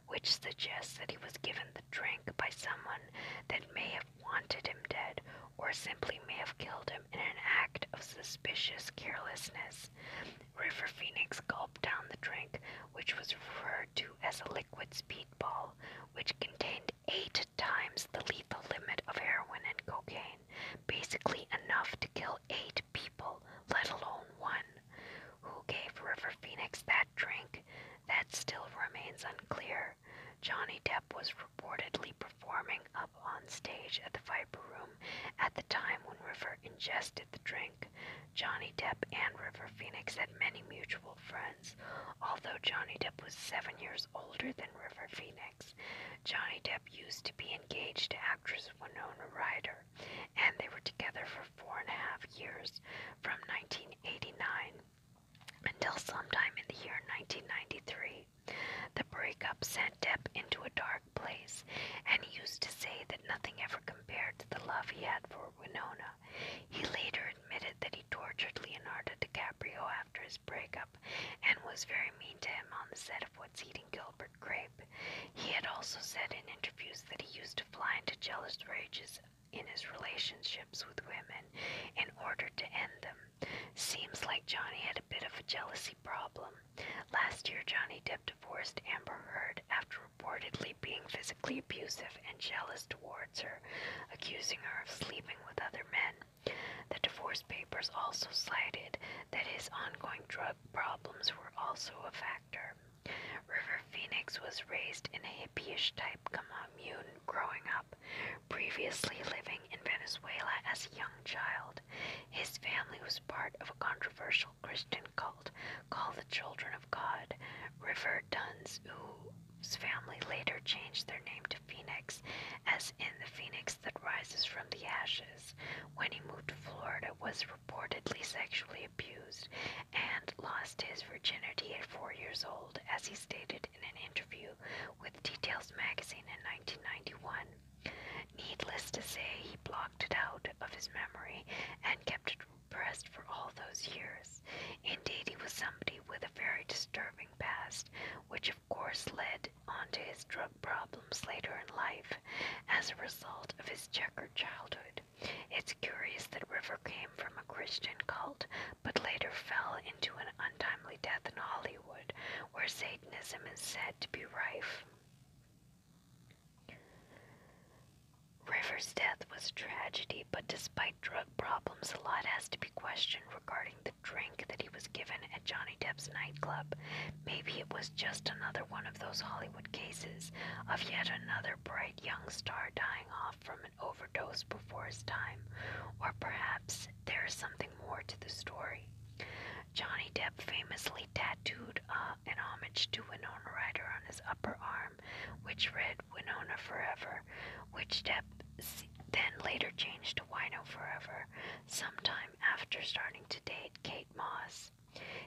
which suggests that he was given the drink by someone that may have wanted him dead, or simply may have killed him in an act of suspicious carelessness. River Phoenix gulped down the drink, which was referred to as a liquid speedball, which contained 8 times the lethal limit of heroin and cocaine, basically enough to kill 8 people, let alone one. Who gave River Phoenix that drink? That still remains unclear. Johnny Depp was reportedly performing up on stage at the Viper Room at the time when River ingested the drink. Johnny Depp and River Phoenix had many mutual friends, although Johnny Depp was 7 years older than River Phoenix. Johnny Depp used to be engaged to actress Winona Ryder, and they were together for 4.5 years, from 1989 until sometime in the year 1993. The breakup sent Depp into a dark place, and he used to say that nothing ever compared to the love he had for Winona. He later admitted that he tortured Leonardo DiCaprio after his breakup, and was very mean to him on the set of What's Eating Gilbert Grape. He had also said in interviews that he used to fly into jealous rages in his relationships with women in order to end them. Seems like Johnny had a bit of a jealousy problem. Last year, Johnny Depp divorced Amber Heard after reportedly being physically abusive and jealous towards her, accusing her of sleeping with other men. The divorce papers also cited that his ongoing drug problems were also a factor. River Phoenix was raised in a hippie-ish type commune growing up, previously living in Venezuela as a young child. His family was part of a controversial Christian cult called the Children of God. River Dunn's, whose family later changed their name to Phoenix, as in the phoenix that rises from the ashes, when he moved to Florida, was reportedly sexually abused and lost his virginity at 4 years old, as he stated in an interview with Details magazine in 1991. Needless to say, he blocked it out of his memory and kept it repressed for all those years. Indeed, he was somebody with a very disturbing past, which of course led on to his drug problems later in life as a result of his checkered childhood. It's curious that River came from a Christian cult, but later fell into an untimely death in Hollywood, where Satanism is said to be rife. River's death was a tragedy, but despite drug problems, a lot has to be questioned regarding the drink that he was given at Johnny Depp's nightclub. Maybe it was just another one of those Hollywood cases of yet another bright young star dying off from an overdose before his time, or perhaps there is something more to the story. Johnny Depp famously tattooed an homage to Winona Ryder on his upper arm, which read Winona Forever, which Depp then later changed to Wino Forever, sometime after starting to date Kate Moss.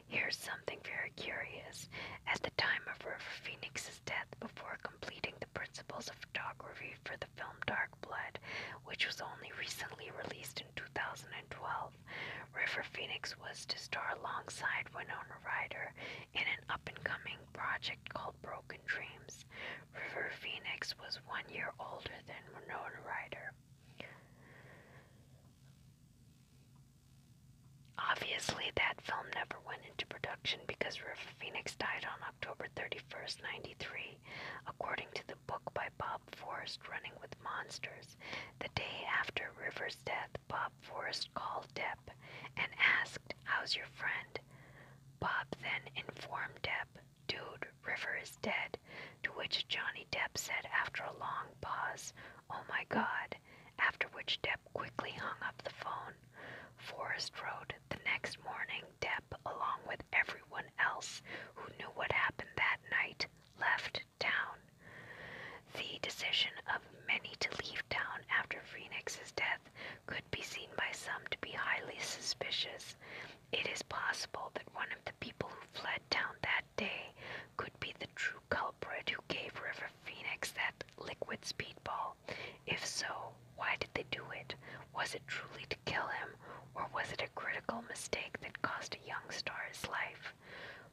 Here's something very curious. At the time of River Phoenix's death, before completing the principles of photography for the film Dark Blood, which was only recently released in 2012, River Phoenix was to star alongside Winona Ryder in an up-and-coming project called Broken Dreams. River Phoenix was 1 year older than Winona Ryder. Obviously, that film never went into production because River Phoenix died on October 31st, 1993, according to the book by Bob Forrest, Running with Monsters. The day after River's death, Bob Forrest called Depp and asked, "How's your friend?" Bob then informed Depp, "Dude, River is dead," to which Johnny Depp said after a long pause, "Oh my God," after which Depp quickly hung up the phone. Forrest wrote, "The next morning, Depp, along with everyone else who knew what happened that night, left town." The decision of many to leave town after Phoenix's death could be seen by some to be highly suspicious. It is possible that one of the people who fled town that day could be the true culprit who gave River Phoenix that liquid speedball. If so, why did they do it? Was it truly to kill him, or was it a critical mistake that cost a young star his life?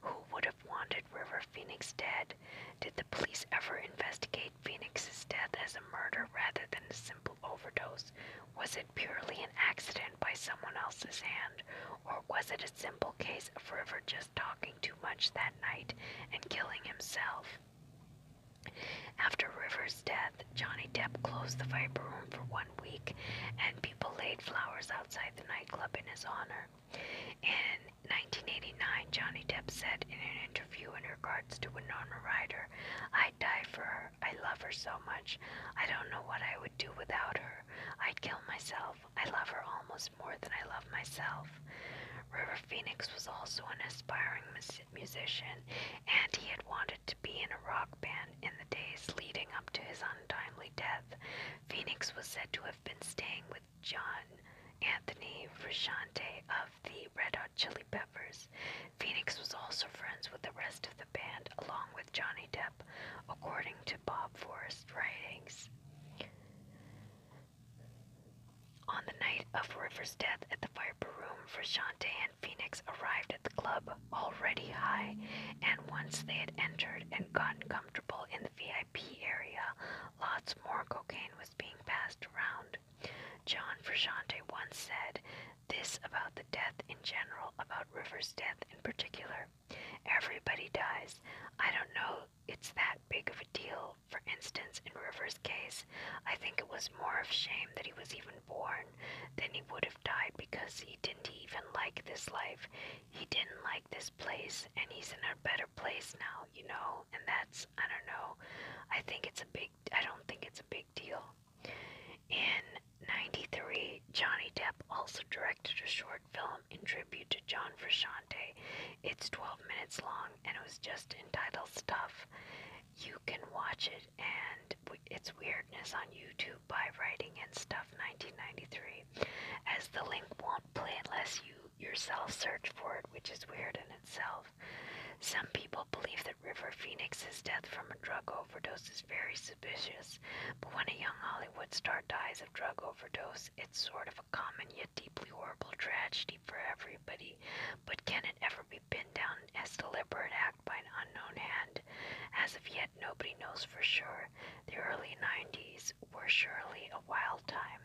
Who would have wanted River Phoenix dead? Did the police ever investigate Phoenix's death as a murder rather than a simple overdose? Was it purely an accident by someone else's hand, or was it a simple case of River just talking too much that night and killing himself? After River's death, Johnny Depp closed the Viper Room for 1 week, and people laid flowers outside the nightclub in his honor. In 1989, Johnny Depp said in an interview in regards to Winona Ryder, "I'd die for her. I love her so much. I don't know what I would do without her. I'd kill myself. I love her almost more than I love myself." River Phoenix was also an aspiring musician, and he had wanted to be in a rock band in the days leading up to his untimely death. Phoenix was said to have been staying with John Anthony Frusciante of the Red Hot Chili Peppers. Phoenix was also friends with the rest of the band, along with Johnny Depp, according to Bob Forrest's writings. On the night of River's death at the Viper Room, Frusciante and Phoenix arrived at the club already high, and once they had entered and gotten comfortable in the VIP area, lots more cocaine was being passed around. John Frusciante once said this about the death in general, about River's death in particular: "Everybody dies. I don't know it's that big of a deal. For instance, in River's case, I think it was more of shame that he was even born than he would have died, because he didn't even like this life. He didn't like this place, and he's in a better place now, you know, and that's, I don't know, I don't think it's a big deal." In '93, Johnny Depp also directed a short film in tribute to John Frusciante. It's 12 minutes long, and it was just entitled Stuff. You can watch it and its weirdness on YouTube by writing in Stuff 1993, as the link won't play unless you yourself search for it, which is weird in itself. Some people believe that River Phoenix's death from a drug overdose is very suspicious, but when a young Hollywood star dies of drug overdose, it's sort of a common yet deeply horrible tragedy for everybody. But can it ever be pinned down as deliberate act by an unknown hand? As of yet, nobody knows for sure. The early 90s were surely a wild time.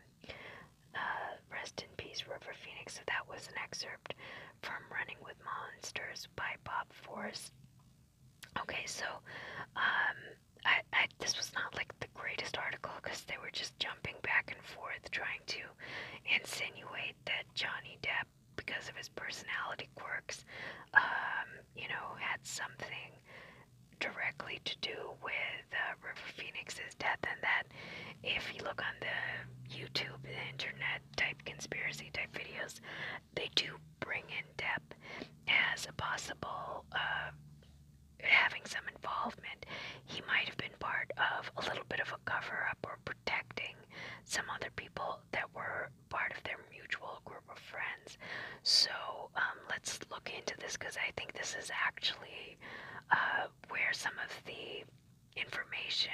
Rest in peace, River Phoenix. So that was an excerpt from Running with Monsters by Bob Forrest. Okay, so this was not like the greatest article, because they were just jumping back and forth trying to insinuate that Johnny Depp, because of his personality quirks, had something directly to do with River Phoenix's death, and that if you look on the YouTube, the internet type conspiracy type videos, they do bring in Depp as a possible having some involvement. He might have been part of a little bit of a cover-up or protecting some other people that were part of their mutual group of friends. So let's look into this, because I think this is actually where some of the information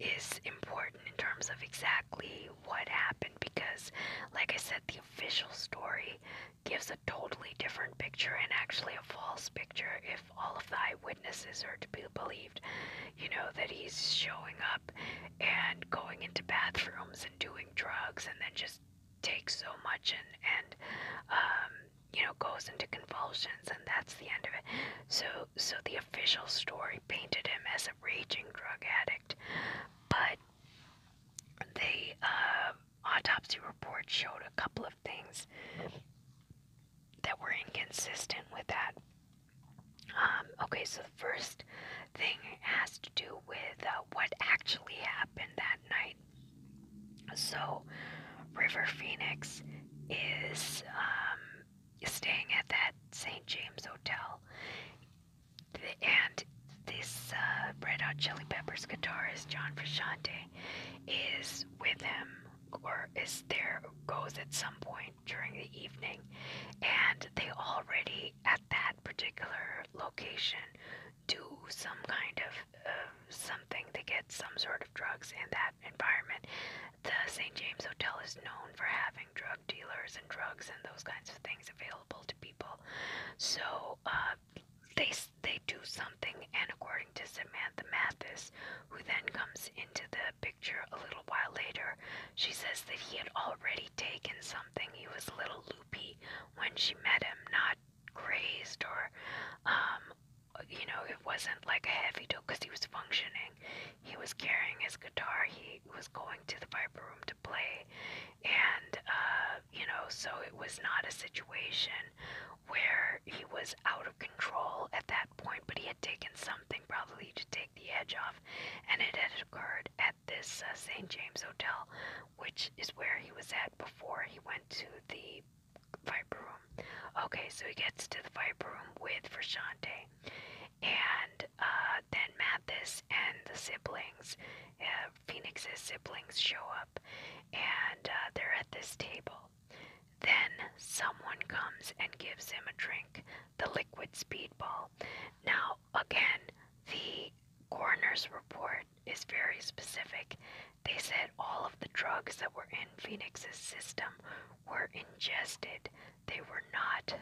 is important in terms of exactly what happened, because, like I said, the official story gives a totally different picture, and actually a false picture if all of the eyewitnesses are to be believed. You know, that he's showing up and going into bathrooms and doing drugs, and then just takes so much and goes into convulsions, and that's the end of it. So the official story painted him as a raging drug addict, but the autopsy report showed a couple of things that were inconsistent with that. Okay, so the first thing has to do with what actually happened that night. So River Phoenix is staying at that St. James Hotel, and this Red Hot Chili Peppers guitarist John Frusciante is with him, or is there, goes at some point during the evening, and they already at that particular location do some kind of something to get some sort of drugs in that environment. The St. James Hotel is known for having drug dealers and drugs and those kinds of things available to people. So they do something, and according to Samantha Mathis, who then comes into the picture a little while later, she says that he had already taken something. He was a little loopy when she met him, not crazed or it wasn't like a heavy dose, because he was functioning. He was carrying his guitar. He was going to the Viper Room to play, and so it was not a situation where he was out of control at that point, but he had taken something probably to take the edge off, and it had occurred at this St. James Hotel, which is where he was at before he went to the Viper Room. Okay, so he gets to the Viper Room with Frusciante, and then Mathis and the siblings, Phoenix's siblings, show up, and they're at this table. Then someone comes and gives him a drink, the liquid speedball. Now, again, the coroner's report is very specific. They said all of the drugs that were in Phoenix's system were ingested. They were not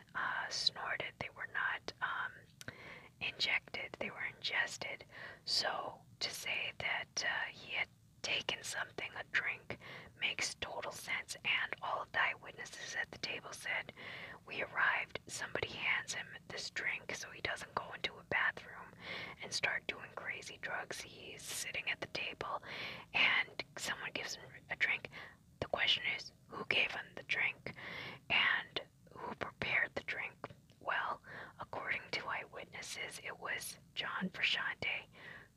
snorted. They were not injected. They were ingested. So to say that he had taken something, a drink, makes total sense. And all of the eyewitnesses at the table said, we arrived, somebody hands him this drink so he doesn't go into a bathroom and start doing crazy drugs. He's sitting at the table and someone gives him a drink. The question is, who gave him the drink and who prepared the drink? Well, according to eyewitnesses, it was John Frusciante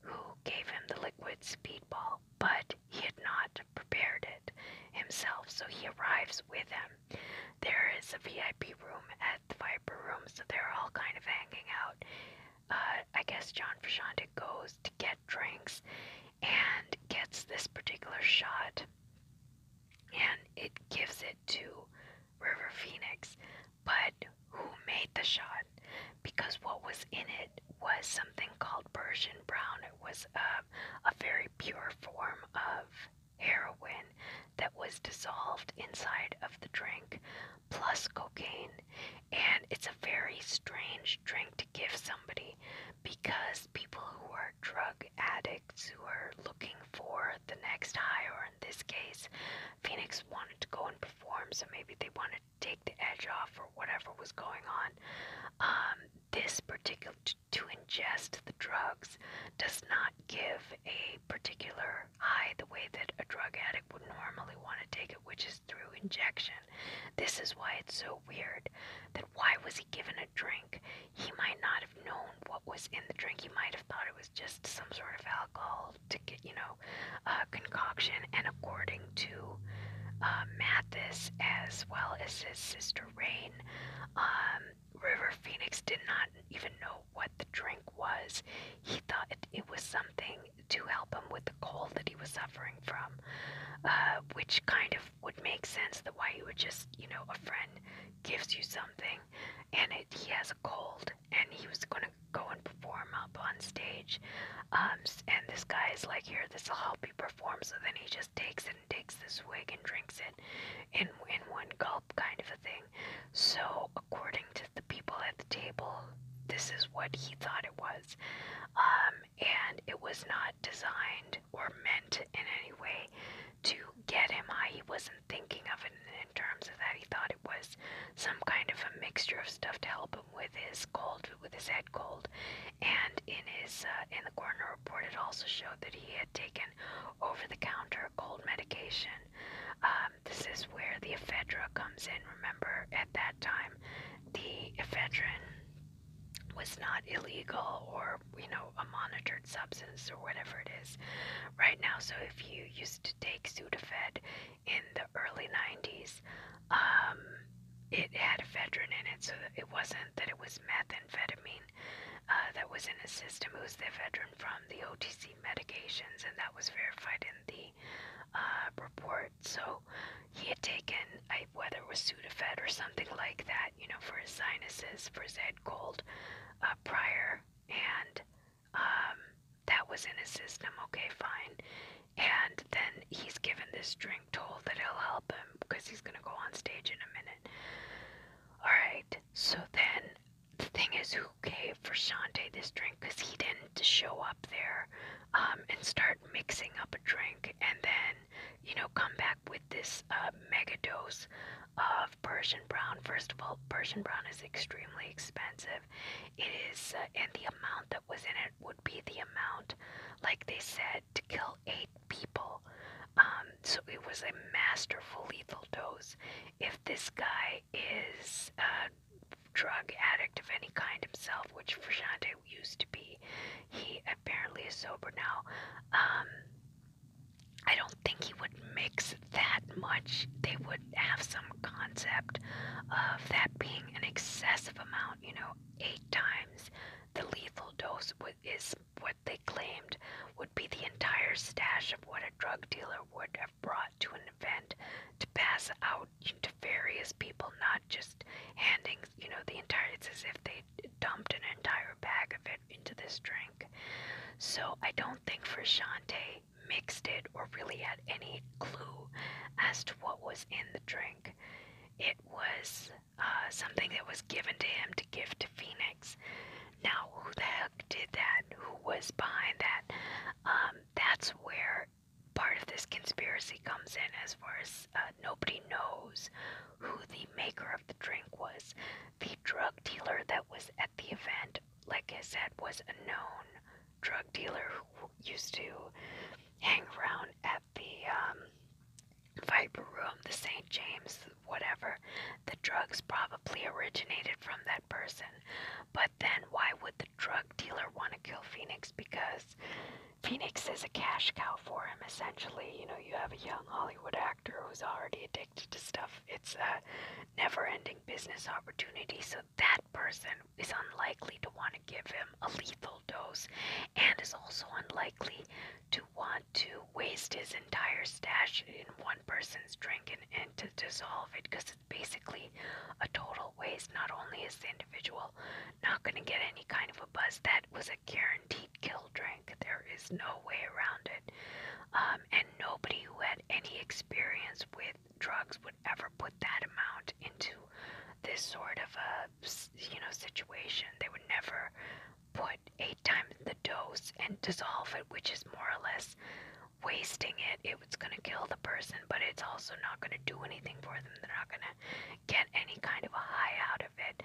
who gave him the liquid speedball, but he had not prepared it himself, so he arrives with him. There is a VIP room at the Viper Room, so they're all kind of hanging out. I guess John Frusciante goes to get drinks and gets this particular shot, and it gives it to River Phoenix. But who made the shot? Because what was in it was something called Persian brown. It was a very pure form of heroin that was dissolved inside of the drink, plus cocaine. And it's a very strange drink to give somebody, because people who are drug addicts, who are looking for the next high, or in this case, Phoenix wanted to go and perform, so maybe they wanted to take the edge off or whatever was going on. This particular, to ingest the drugs does not give a particular high the way that a drug addict would normally want to take it, which is through injection. This is why it's so weird that why was he given a drink? He might not have known what was in the drink. He might have thought it was just some sort of alcohol to get, concoction. And according to Mathis, as well as his sister Rain, River Phoenix did not even know what the drink was. He thought it was something to help him with the cold that he was suffering from, which kind of would make sense that why you would just, a friend gives you something and he has a cold and he was going to go and perform up on stage. And the this guy is like, here, this will help you perform. So then he just takes it and takes this wig and drinks it in one gulp, kind of a thing. So according to the people at the table, this is what he thought it was. And it was not designed or meant in any way to get him high. He wasn't thinking of it in terms of that. He thought it was some kind of a mixture of stuff to help him with his cold, with his head cold. And in the coroner report, it also showed that he had taken over-the-counter cold medication. This is where the ephedra comes in. Remember, at that time, the ephedrine was not illegal or, a monitored substance or whatever it is right now. So if you used to take Sudafed in the early 90s, it had ephedrine in it, so it wasn't that it was methamphetamine that was in his system. It was the ephedrine from the OTC medications, and that was verified in the report. So he had taken, whether it was Sudafed or something like that, for his sinuses, for his head cold prior, and that was in his system. Okay, fine. And then he's given this drink, told that it'll help him because he's gonna go on stage in a minute. Alright, so then the thing is, who gave Frusciante this drink? Because he didn't show up there and start mixing up a drink and then, come back with this mega dose of Persian brown. First of all, Persian brown is extremely expensive. It is, and the amount that was in it would be the amount, like they said, to kill 8 people. So it was a masterful lethal dose. If this guy is a drug addict of any kind himself, which Frusciante used to be, he apparently is sober now. I don't think he would mix that much. They would have some concept of that being an excessive amount, 8 times the lethal dose is what they claimed would be the entire stash of what a drug dealer would have brought to an event to pass out to various people, not just handing, the entire, it's as if they dumped an entire bag of it into this drink. So I don't think Frusciante mixed it or really had any clue as to what was in the drink. It was something that was given to him to give to Phoenix. Now, who the heck did that? Who was behind that? That's where part of this conspiracy comes in, as far as nobody knows who the maker of the drink was. The drug dealer that was at the event, like I said, was a known drug dealer who used to hang around at the Viper Room, the St. James, whatever. The drugs probably originated from that person. But then why would the drug dealer want to kill Phoenix? Because Phoenix is a cash cow for him, essentially. You have a young Hollywood actor who's already addicted to stuff. It's a never-ending business opportunity, so that person is unlikely to want to give him a lethal dose, and is also unlikely to want to waste his entire stash in one person's drink and to dissolve it, because it's basically a total waste. Not only is the individual not going to get any kind of a buzz, that was a guaranteed kill drink. There is no way around it. And nobody who had any experience with drugs would ever put that amount into this sort of a, situation. They would never put 8 times the dose and dissolve it, which is more or less wasting it. It was going to kill the person, but it's also not going to do anything for them. They're not going to get any kind of a high out of it,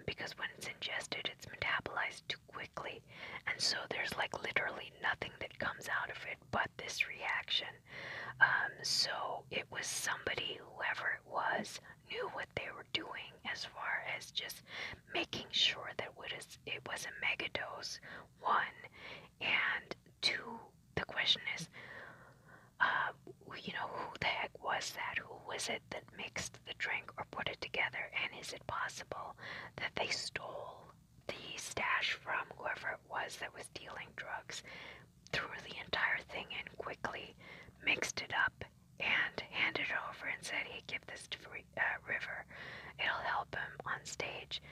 because when it's ingested, it's metabolized too quickly, and so there's literally nothing that comes out of it but this reaction. So it was somebody, whoever it was, knew what they were doing as far as just making sure that it was a mega dose, 1, and 2, the question is, who the heck was that? Who was it that mixed the drink or put it together? And is it possible that they stole the stash from whoever it was that was dealing drugs, threw the entire thing in quickly, mixed it up, and handed it over and said, hey, give this to River. It'll help him on stage.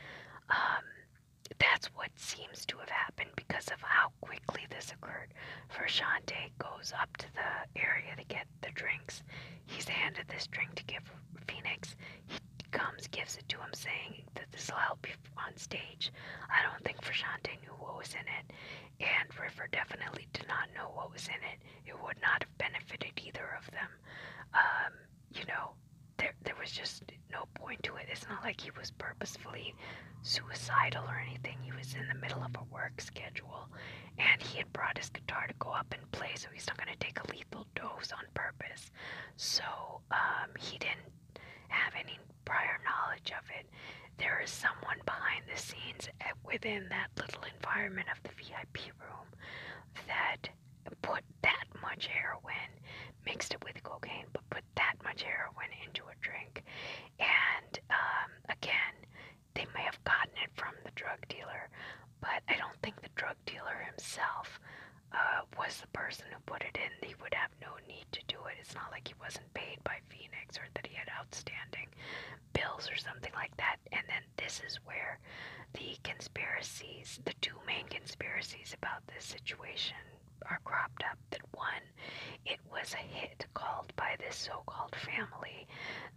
That's what's seems to have happened because of how quickly this occurred. Frashante goes up to the area to get the drinks. He's handed this drink to give Phoenix. He comes, gives it to him, saying that this will help you on stage. I don't think Frashante knew what was in it, and River definitely did not know what was in it. It would not have benefited either of them. You know, there was just no point to it. It's not like he was purposefully suicidal or anything. He was in the middle of a work schedule, and he had brought his guitar to go up and play, so he's not going to take a lethal dose on purpose. So he didn't have any prior knowledge of it. There is someone behind the scenes within that little environment of the VIP room that put that much heroin, mixed it with cocaine, but put that much heroin into a drink. And again, they may have gotten it from the drug dealer, but I don't think the drug dealer himself was the person who put it in. He would have no need to do it. It's not like he wasn't paid by Phoenix or that he had outstanding bills or something like that. And then this is where the conspiracies, the two main conspiracies about this situation are cropped up. That one, it was a hit called by this so-called family,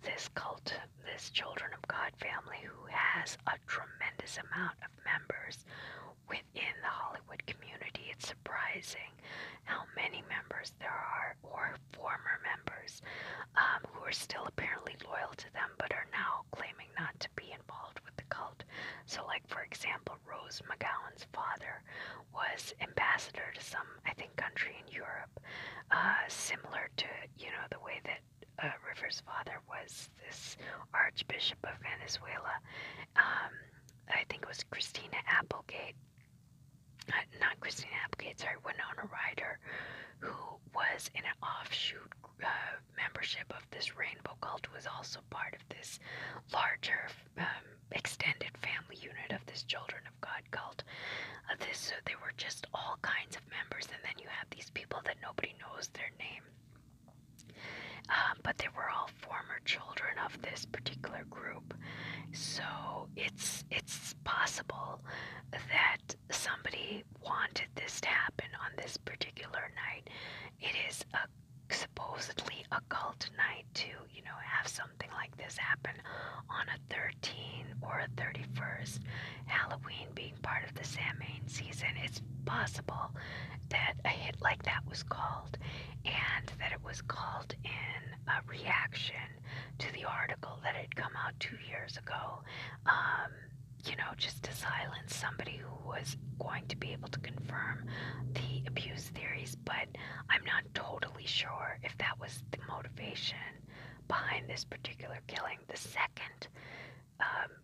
this cult, this Children of God family, who has a tremendous amount of members within the Hollywood community. It's surprising how many members there are, or former members, who are still apparently loyal to them, but are now claiming not to be involved with the cult. So, like, for example, Rose McGowan's father was ambassador to some, I think, country in Europe, similar to, the way that River's father was this Archbishop of Venezuela. I think it was Christina Applegate. Not Christina Applegate, sorry, Winona Ryder, who was in an offshoot membership of this rainbow cult, who was also part of this larger extended family unit of this Children of God cult. So there were just all kinds of members, and then you have these people that nobody knows their name. But they were all former children of this particular group. So it's possible that somebody wanted this to happen on this particular night. It is supposedly a cult night to, have something like this happen on a 13 or a 31st, Halloween being part of the Samhain season. It's possible that a hit like that was called, and that it was called in a reaction to the article that had come out 2 years ago, just to silence somebody who was going to be able to confirm the abuse theories. But I'm not totally sure if that was the motivation behind this particular killing. The second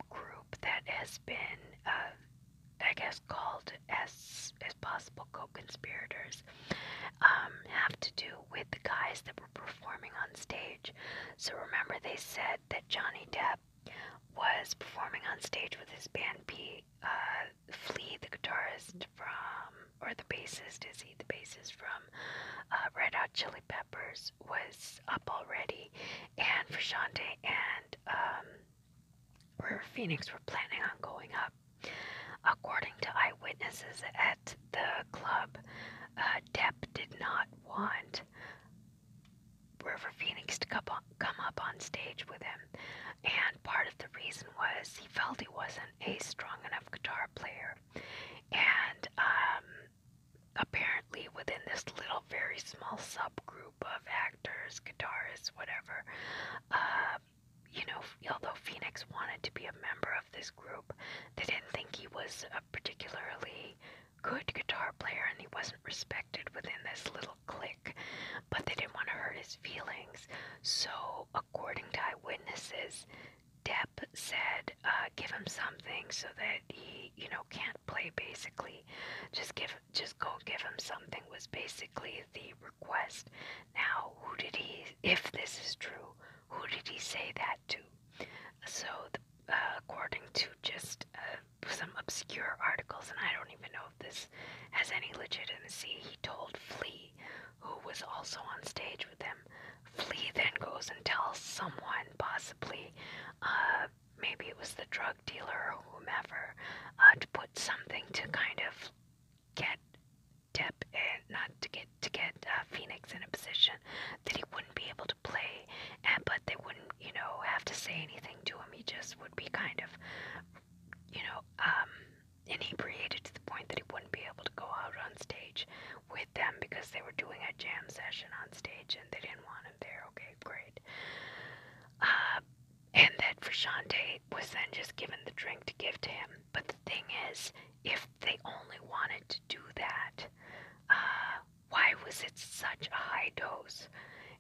group that has been, I guess, called as possible co-conspirators have to do with the guys that were performing on stage. So remember, they said that Johnny Depp was performing on stage with his band Flea, the guitarist from, or the bassist, is he the bassist from Red Hot Chili Peppers, was up already, and Frashante and River Phoenix were planning on going up. According to eyewitnesses at the club, Depp did not want River Phoenix to come up on stage with him, and part of the reason was he felt he wasn't a strong enough guitar player. And apparently within this little very small subgroup of actors, guitarists, whatever, although Phoenix wanted to be a member of this group, they didn't think he was a particularly good guitar player, and he wasn't respected within this little clique, but they didn't want to hurt his feelings. So according to eyewitnesses, Depp said, give him something so that he, can't play, basically. Just go give him something was basically the request. Now, if this is true, who did he say that to? So, according to just some obscure articles, and I don't even know if this has any legitimacy, he told Flea, who was also on stage with him. Flea then goes and tells someone, possibly, maybe it was the drug dealer or whomever, to put something to kind of get Depp, and not to get Phoenix in a position that he wouldn't be able to play, but they wouldn't, have to say anything to him. He just would be kind of, inebriated to the point that he wouldn't be able to go out on stage with them because they were doing a jam session on stage and they didn't want him there. Okay, great. And that Frashante was then just given the drink to give to him. But the thing is, if they only wanted to do that, why was it such a high dose?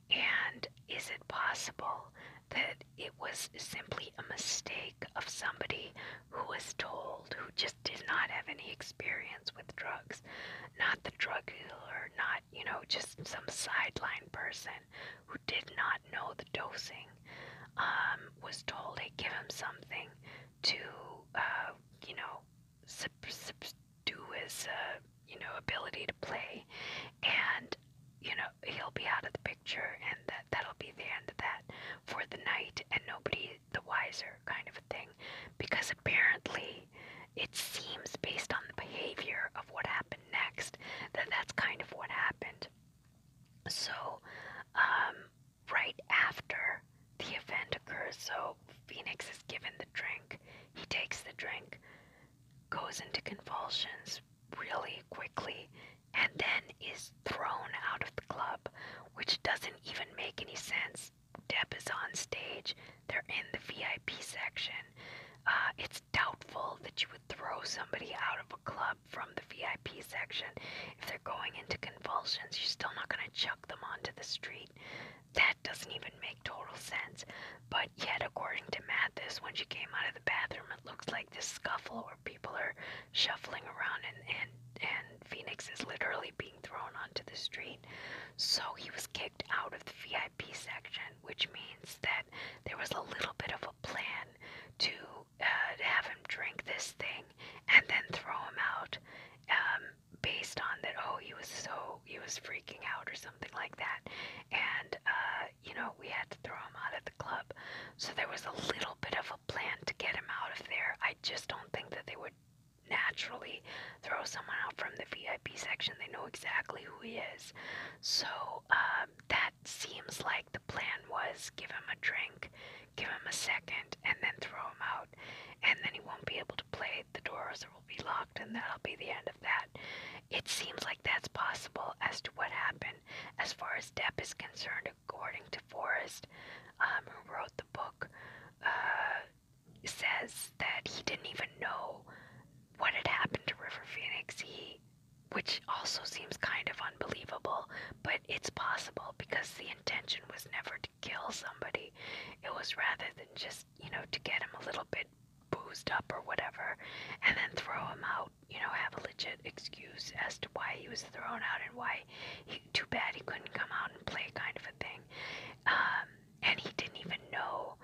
And is it possible that it was simply a mistake of somebody who was told, who just did not have any experience with drugs, not the drug dealer, not, just some sideline person who did not know the dosing, was told, hey, give him something to, subdue his, ability to play, and he'll be out of the picture, and that'll be the end of that for the night, and nobody the wiser, kind of a thing, because apparently it seems, based on the behavior of what happened next, that that's kind of what happened. So right after the event occurs, so Phoenix is given the drink, he takes the drink, goes into convulsions really quickly, and then is thrown out of the club, which doesn't even make any sense. Depp is on stage, they're in the VIP section. It's doubtful that you would throw somebody out of a club from the VIP section. If they're going into convulsions, you're still not going to chuck them onto the street. That doesn't even make total sense. But yet, according to Mathis, when she came out of the bathroom, it looks like this scuffle where people are shuffling around and Phoenix is literally being thrown onto the street. So he was kicked out of the VIP section, which means that there was a little bit of a plan to have him drink this thing and then throw him out, based on that, he was freaking out or something like that, and we had to throw him out of the club. So there was a little bit of a plan to get him out of there. I just don't think that they would naturally throw someone out from the VIP section. They know exactly who he is. So that seems like the plan was give him a drink, give him a second, and then throw him out. And then he won't be able to play. The doors will be locked, and that'll be the end of that. It seems like that's possible as to what happened. As far as Depp is concerned, according to Forrest, who wrote the book, says that he didn't even know what had happened to River Phoenix. Which also seems kind of unbelievable, but it's possible because the intention was never to kill somebody. It was rather than just, to get him a little bit boozed up or whatever, and then throw him out, have a legit excuse as to why he was thrown out and why too bad he couldn't come out and play, kind of a thing. And he didn't even know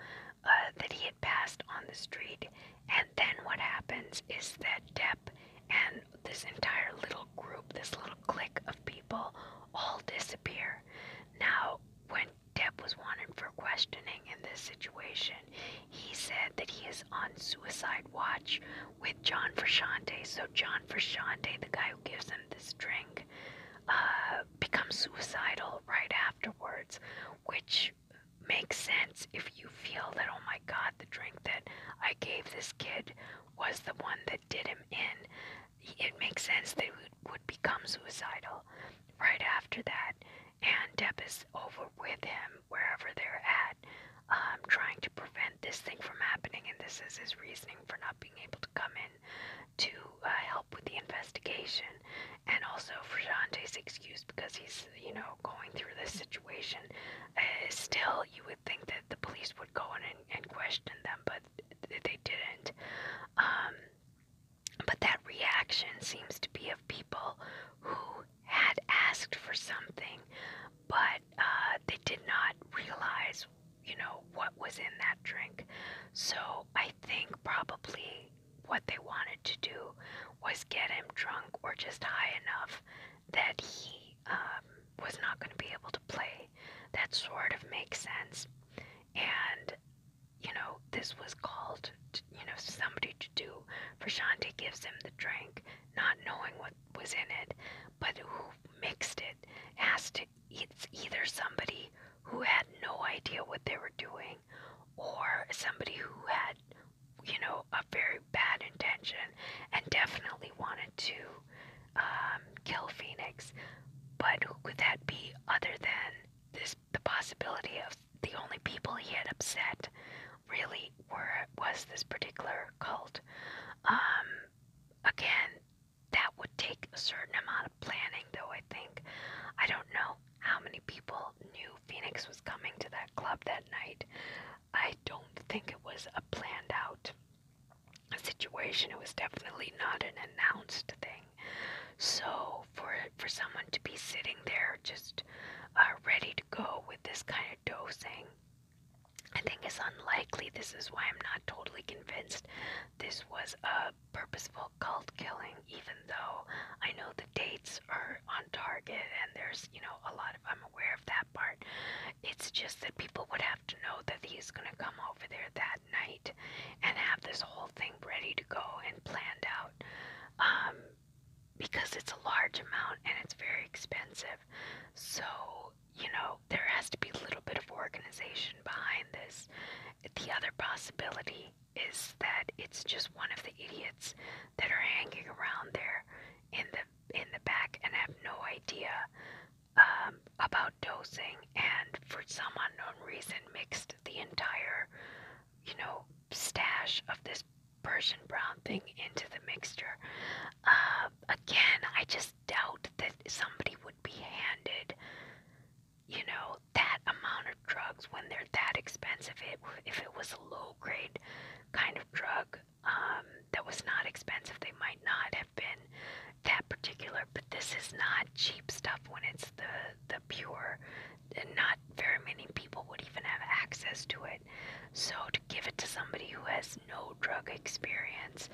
that he had passed on the street. And then what happens is that Depp and this entire little group, this little clique of people, all disappear. Now, when Depp was wanted for questioning in this situation, he said that he is on suicide watch with John Frashante. So John Frashante, the guy who gives him this drink, becomes suicidal right afterwards, which makes sense if you feel that, oh my god, the drink that I gave this kid was the one that did him in. It makes sense that he would become suicidal right after that, and Depp is over with him wherever they're at, trying to prevent this thing from happening, and this is his reasoning for not being able to come in to help with the investigation, and also for Shantae's excuse because he's, going through this situation. Still, you would think that the police would go in and question them, but they didn't. But that reaction seems to be of people who had asked for something, but they did not realize, what was in that drink. So I think probably what they wanted to do was get him drunk or just high enough that he was not going to be able to play. That sort of makes sense. And, this was called, somebody to do Frashante gives him the drink, not knowing what was in it, but who mixed it it's either somebody who had no idea what they were doing, or somebody who had, a very bad intention and definitely wanted to kill Phoenix. But who could that be other than the possibility of the only people he had upset really was this particular cult. Again, that would take a certain amount of planning, though. I don't know how many people knew Phoenix was coming to that club that night. I don't think it was a planned out situation. It was definitely not an announced thing. So for someone to be sitting there just ready to go with this kind of dosing, I think is unlikely. This is why I'm not totally convinced this was a purposeful cult killing, even though I know the dates are on target and there's, a lot of, I'm aware of that part. It's just that people would have to know that he's going to come over there that night and have this whole thing ready to go and planned out. Because it's a large amount and it's very expensive. So, there has to be a little bit of organization behind this. The other possibility is that it's just one of the idiots that are hanging around there in the back and have no idea about dosing, and for some unknown reason mixed the entire, stash of this Persian brown thing into the mixture. Again, I just doubt that somebody would be handed, that amount of drugs when they're that expensive. If it was a low grade kind of drug that was not expensive, they might not have been that particular. But this is not cheap stuff when it's the pure. And not very many people would even have access to it. So to give it to somebody who has no drug experience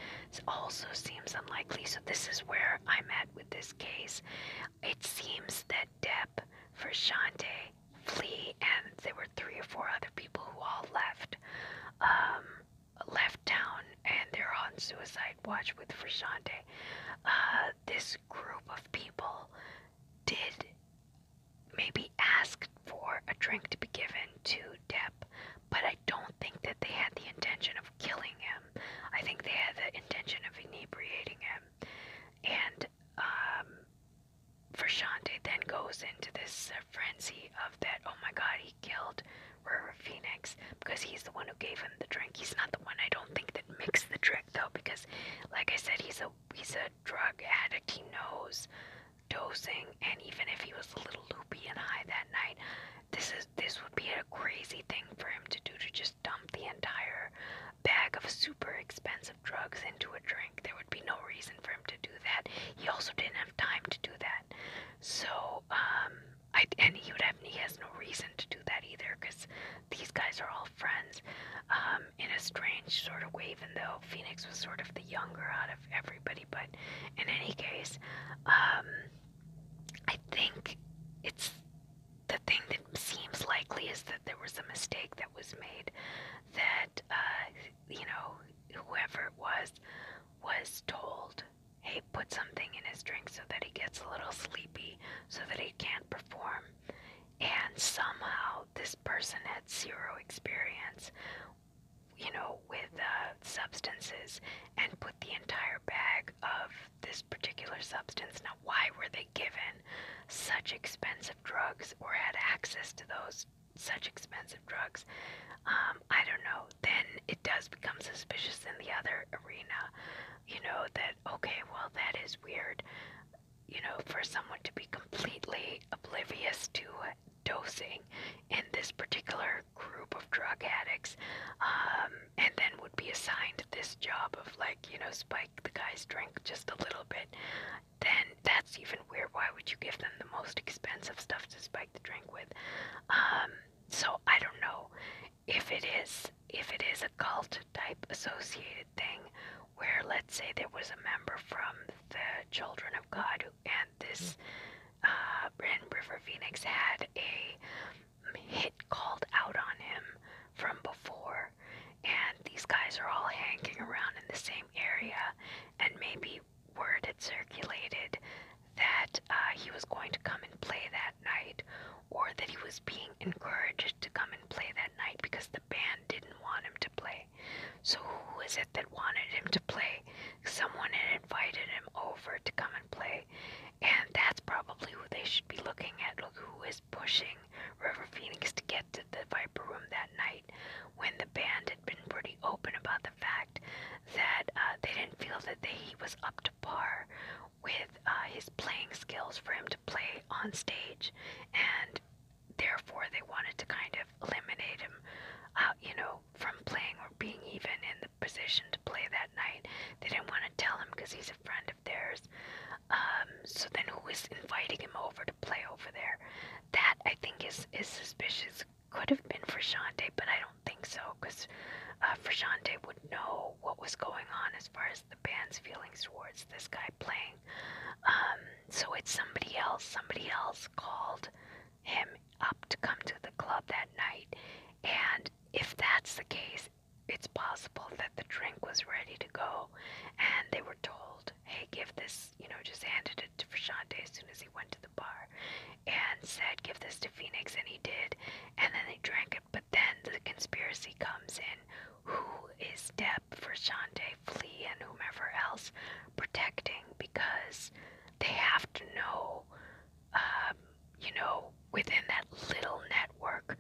also seems unlikely. So this is where I'm at with this case. It seems that Depp, Frashante, Flea, and there were 3 or 4 other people who all left town, and they're on suicide watch with Frashante. This group of people did maybe ask for a drink to be given to Depp, but I don't think that they had the intention of killing him. I think they had the intention of inebriating him. And Frashante then goes into this frenzy of that, oh my god, he killed River Phoenix because he's the one who gave him the drink. He's not the one, I don't think, that mixed the drink, though, because like I said, he's a drug addict. He knows dosing, and even if he was a little loopy and high that night, this would be a crazy thing for him to do, to just dump the entire bag of super expensive drugs into a drink. There would be no reason for him to do that. He also didn't have time to do that. So, and he has no reason to do that either, because these guys are all friends, in a strange sort of way, even though Phoenix was sort of the younger out of everybody. But in any case, I think it's the thing that seems likely is that there was a mistake that was made, that, whoever it was told, hey, put something in his drink so that he gets a little sleepy, so that he can't perform. And somehow this person had 0 experience, with substances, and put the entire bag of this particular substance. Now, why were they given such expensive drugs, or had access to such expensive drugs? I don't know. Then it does become suspicious in the other arena, that, okay, well, that is weird, for someone to be completely oblivious to dosing in this particular group of drug addicts, and then would be assigned this job of, spike the guy's drink just a little bit. Then that's even weird. Why would you give them the most expensive stuff to spike the drink with? So I don't know if it is a cult type associated thing, where, let's say, there was a member from the Children of God and this and River Phoenix had a hit called out on him from before, and these guys are all hanging around in the same area, and maybe word had circulated that he was going to come and play that night, or that he was being encouraged to come and play that night because the band didn't want him to play. So who is it that wanted him to play? Someone had invited him over to come and play, and that's probably who they should be looking at. Look, who is pushing River Phoenix to get to the Viper Room that night, when the band had been pretty open about the fact that they didn't feel that he was up to par with his playing skills for him to play on stage, and therefore they wanted to kind of eliminate him, from playing or being even in the position to play that night. They didn't want to tell him because he's a friend of theirs. So then who is inviting him over to play over there? That, I think, is suspicious. Could have been Frusciante, but I don't think so, because Frusciante would know what was going on as far as the band's feelings towards this guy playing. So it's somebody else. Somebody else called him up to come to the club that night, and if that's the case, it's possible that the drink was ready to go, and they were told, hey, give this, just handed it to Frusciante as soon as he went to the bar, and said, give this to Phoenix, and he did, and then they drank it. But then the conspiracy comes in. Who is Depp, Frusciante, Flea, and whomever else protecting? Because they have to know, within that little network,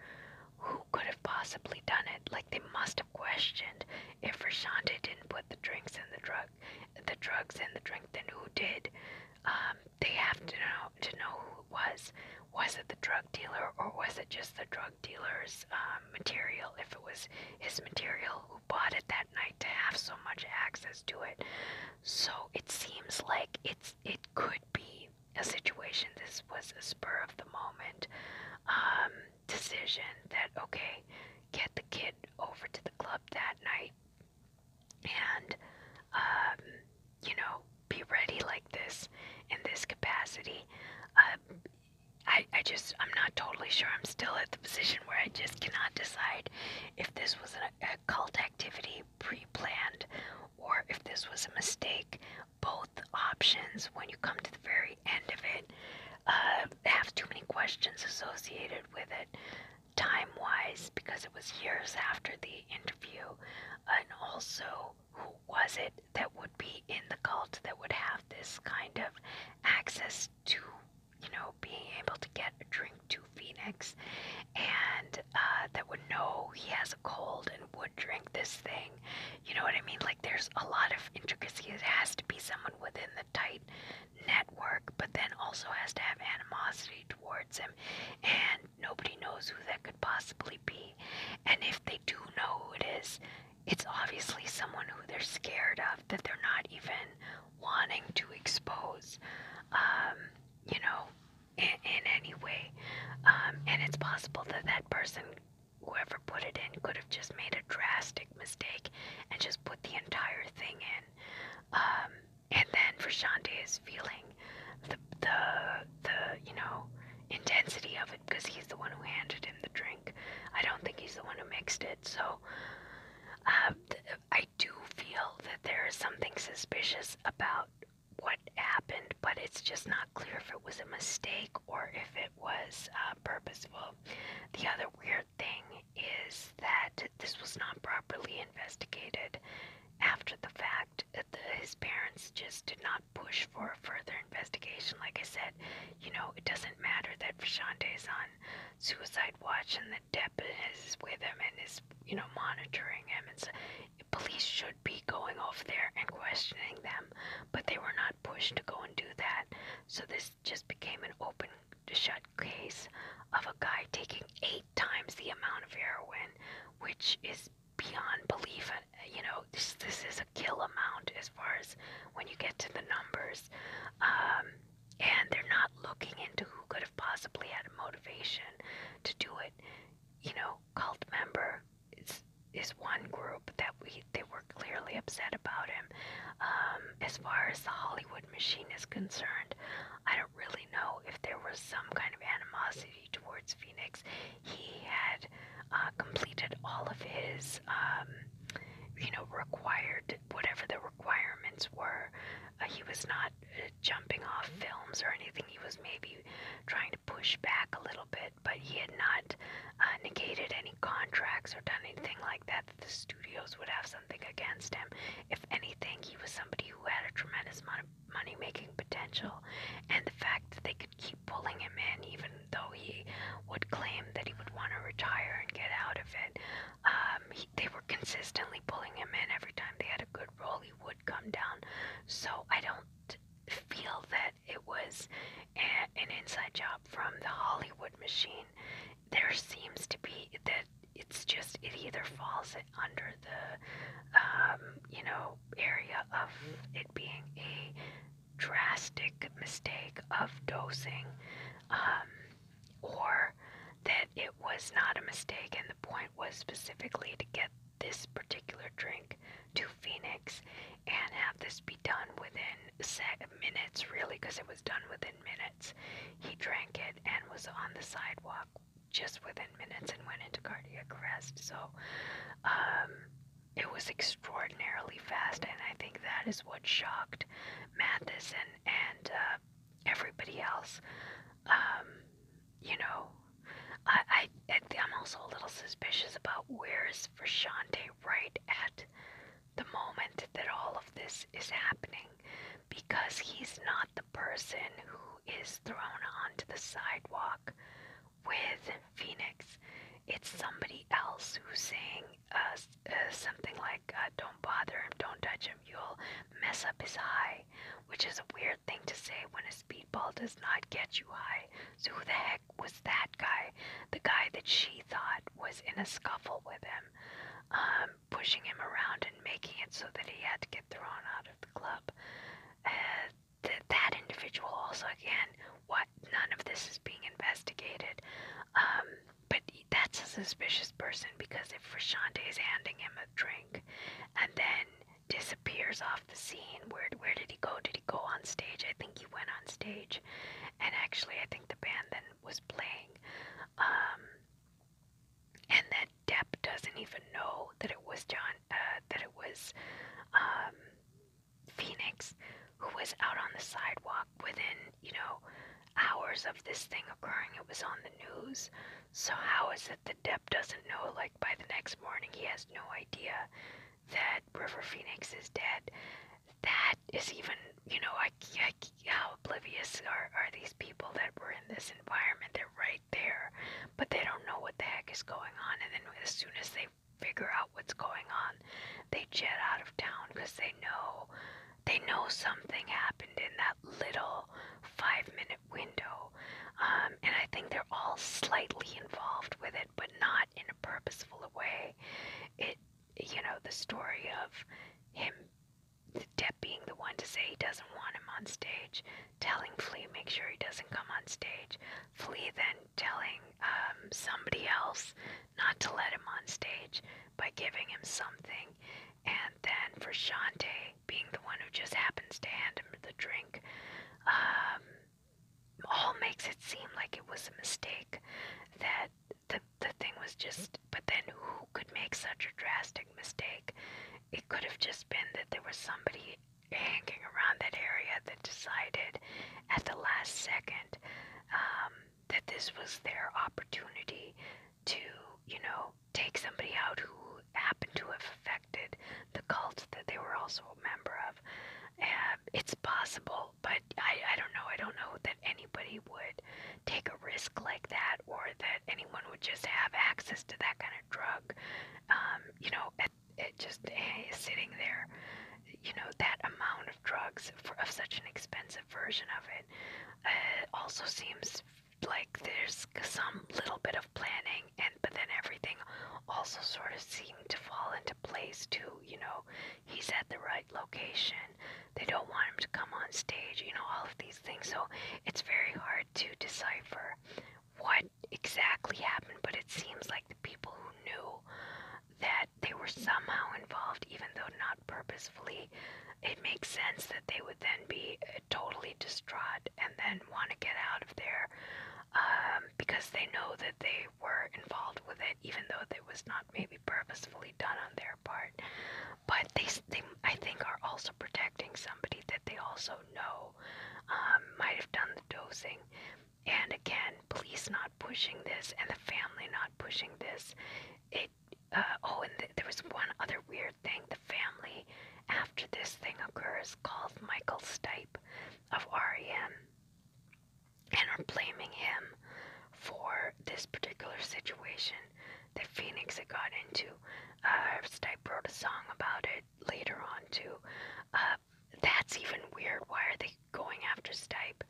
who could have possibly done it. Like, they must have questioned, if Frusciante didn't put the drugs in the drink, then who did? They have to know who it was. Was it the drug dealer, or was it just the drug dealer's material? If it was his material, who bought it that night to have so much access to it? So it seems like it could be a situation. This was a spur of the moment decision that, okay, get the kid over to the club that night, and be ready like this, in this capacity. I'm not totally sure. I'm still at the position where I just cannot decide if this was a cult activity pre-planned, or if this was a mistake. Both options, when you come to the very end of it, have too many questions associated with it, time-wise, because it was years after the interview, and also, who was it that would be in the cult that would have this kind of access to, being able to get a drink to Phoenix, and that would know he has a cold and would drink this thing. You know what I mean? Like, there's a lot of intricacies. It has to be someone within the tight network, but then also has to have animosity towards him, and nobody knows who that could possibly be. And if they do know who it is, it's obviously someone who they're scared of, that they're not even wanting to expose, in any way. And it's possible that that person, whoever put it in, could have just made a drastic mistake and just put the entire thing in. And then Frusciante is feeling the intensity of it, because he's the one who handed him the drink. I don't think he's the one who mixed it. So I do feel that there is something suspicious about what happened, but it's just not clear if it was a mistake or if it was purposeful. The other weird thing is that this was not properly investigated after the fact. His parents just did not push for a further investigation. Like I said, it doesn't matter that Frusciante is on suicide watch and that Depp is with him and is, monitoring him. And so police should be going over there and questioning them, but they were not pushed to go and do that. So this just became an open shut case of a guy taking 8 times the amount of heroin, which is beyond belief. This is a kill amount as far as when you get to the numbers. And they're not looking into who could have possibly had a motivation to do it. Cult member is one group that they were clearly upset about him. As far as the Hollywood machine is concerned, I don't really know if there was some kind of animosity towards Phoenix. He had completed all of his required whatever the requirements were. He was not jumping off films or anything. He was maybe trying to push back a little bit, but he had not negated any contracts or done anything like that the studios would have something against him. If anything, he was somebody who had a tremendous amount of money-making potential, and the fact that they could keep pulling him in, even though he would claim that he would want to retire and get out of it, they were consistently pulling him in. Every time they had a good role, he would come down. So I don't feel that it was an inside job from the Hollywood machine. There seems to be that it either falls under the area of it being a drastic mistake of dosing, or that it was not a mistake and the point was specifically to get this particular drink to Phoenix and have this be done within minutes, really, because it was done within minutes. He drank it and was on the sidewalk just within minutes and went into cardiac arrest. So it was extraordinarily fast, and I think that is what shocked Mathis and everybody else. I'm also a little suspicious about where is Frashante right at the moment that all of this is happening, because he's not the person who is thrown onto the sidewalk with Phoenix. It's somebody else who's saying something like, don't bother him, don't touch him, you'll mess up his high, which is a weird thing to say when a speedball does not get you high. So who the heck was that guy? The guy that she thought was in a scuffle with him, pushing him around and making it so that he had to get thrown out of the club. That individual also, again, none of this is being investigated. But that's a suspicious person, because if Frashante is handing him a drink and then disappears off the scene, where did he go? Did he go on stage? I think he went on stage, and actually I think the band then was playing. And that Depp doesn't even know that it was Phoenix who was out on the sidewalk within, hours of this thing occurring. It was on the news. So how is it that Depp doesn't know, like, by the next morning he has no idea that River Phoenix is dead? That is even, how oblivious are these people that were in this environment? They're right there, but they don't know what the heck is going on. And then as soon as they figure out what's going on, they jet out of town, because they know something happened in that little 5-minute window. And I think they're all slightly involved with it, but not in a purposeful way. The story of him, Depp being the one to say he doesn't want him on stage, telling Flea make sure he doesn't come on stage, Flea then telling somebody else not to let him on stage by giving him something, and then Frashante being the one who just happens to hand him the drink, all makes it seem like it was a mistake, that the thing was just, but then who could make such a drastic mistake? It could have just been that there was somebody hanging around that area that decided at the last second that this was their opportunity to, take somebody out who happened to have affected the cult that they were also a member of. It's possible, but I don't know. I don't know that anybody would take a risk like that, or that anyone would just have access to that kind of drug, just sitting there, that amount of drugs of such an expensive version of it. Also seems like there's some little bit of planning, but then everything also sort of seemed to fall into place too. He's at the right location. They don't want him to come on stage. All of these things. So it's very hard to decipher what exactly happened. But it seems like the people who knew that they were somehow involved, even though not purposefully, it makes sense that they would then be totally distraught and then want to get out of there, because because they know that they were involved with it, even though it was not maybe purposefully done on their part. But they I think, are also protecting somebody that they also know might have done the dosing. And again, police not pushing this and the family not pushing this. There was one other weird thing. The family, after this thing occurs, calls Michael Stipe of REM and are blaming him for this particular situation that Phoenix had got into. Stipe wrote a song about it later on too. That's even weird. Why are they going after Stipe?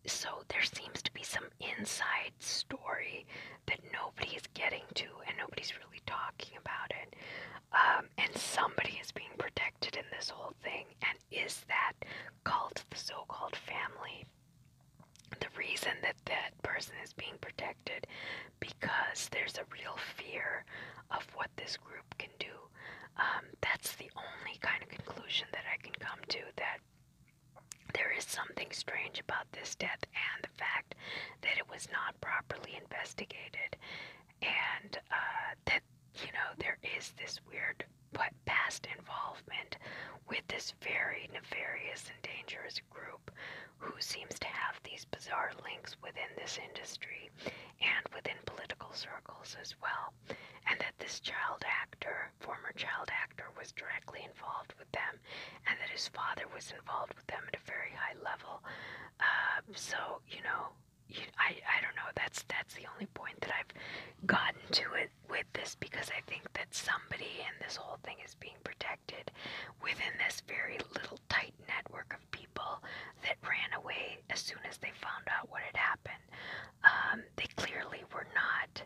So there seems to be some inside story that nobody is getting to, and nobody's really talking about it. And somebody is being protected in this whole thing. And is that cult, the so-called family, the reason that that person is being protected? Because there's a real fear of what this group can do. That's the only kind of conclusion that I can come to, that there is something strange about this death and the fact that it was not properly investigated, and that, there is this weird past involvement with this very nefarious and dangerous group who seems to have these bizarre links within this industry and within political circles as well, and that this former child actor, was directly involved with them, and that his father was involved with them at a very high level. So, I don't know, that's the only point that I've gotten to it with this, because I think that somebody in this whole thing is being protected within this very little tight network of people that ran away as soon as they found out what had happened. They clearly were not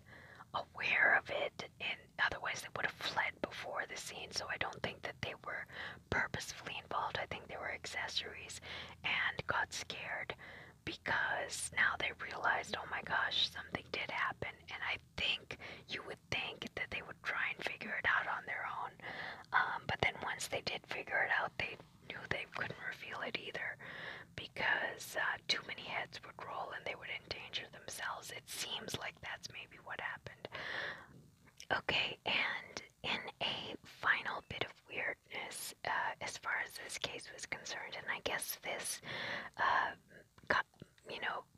aware of it, and otherwise they would have fled before the scene. So I don't think that they were purposefully involved. I think they were accessories and got scared because now they realized, oh my gosh, something did happen. And I think you would think that they would try and figure it out on their own. But then once they did figure it out, they knew they couldn't reveal it either, because too many heads would roll and they would endanger themselves. It seems like that's maybe what happened. Okay, and in a final bit of weirdness, as far as this case was concerned, and I guess this,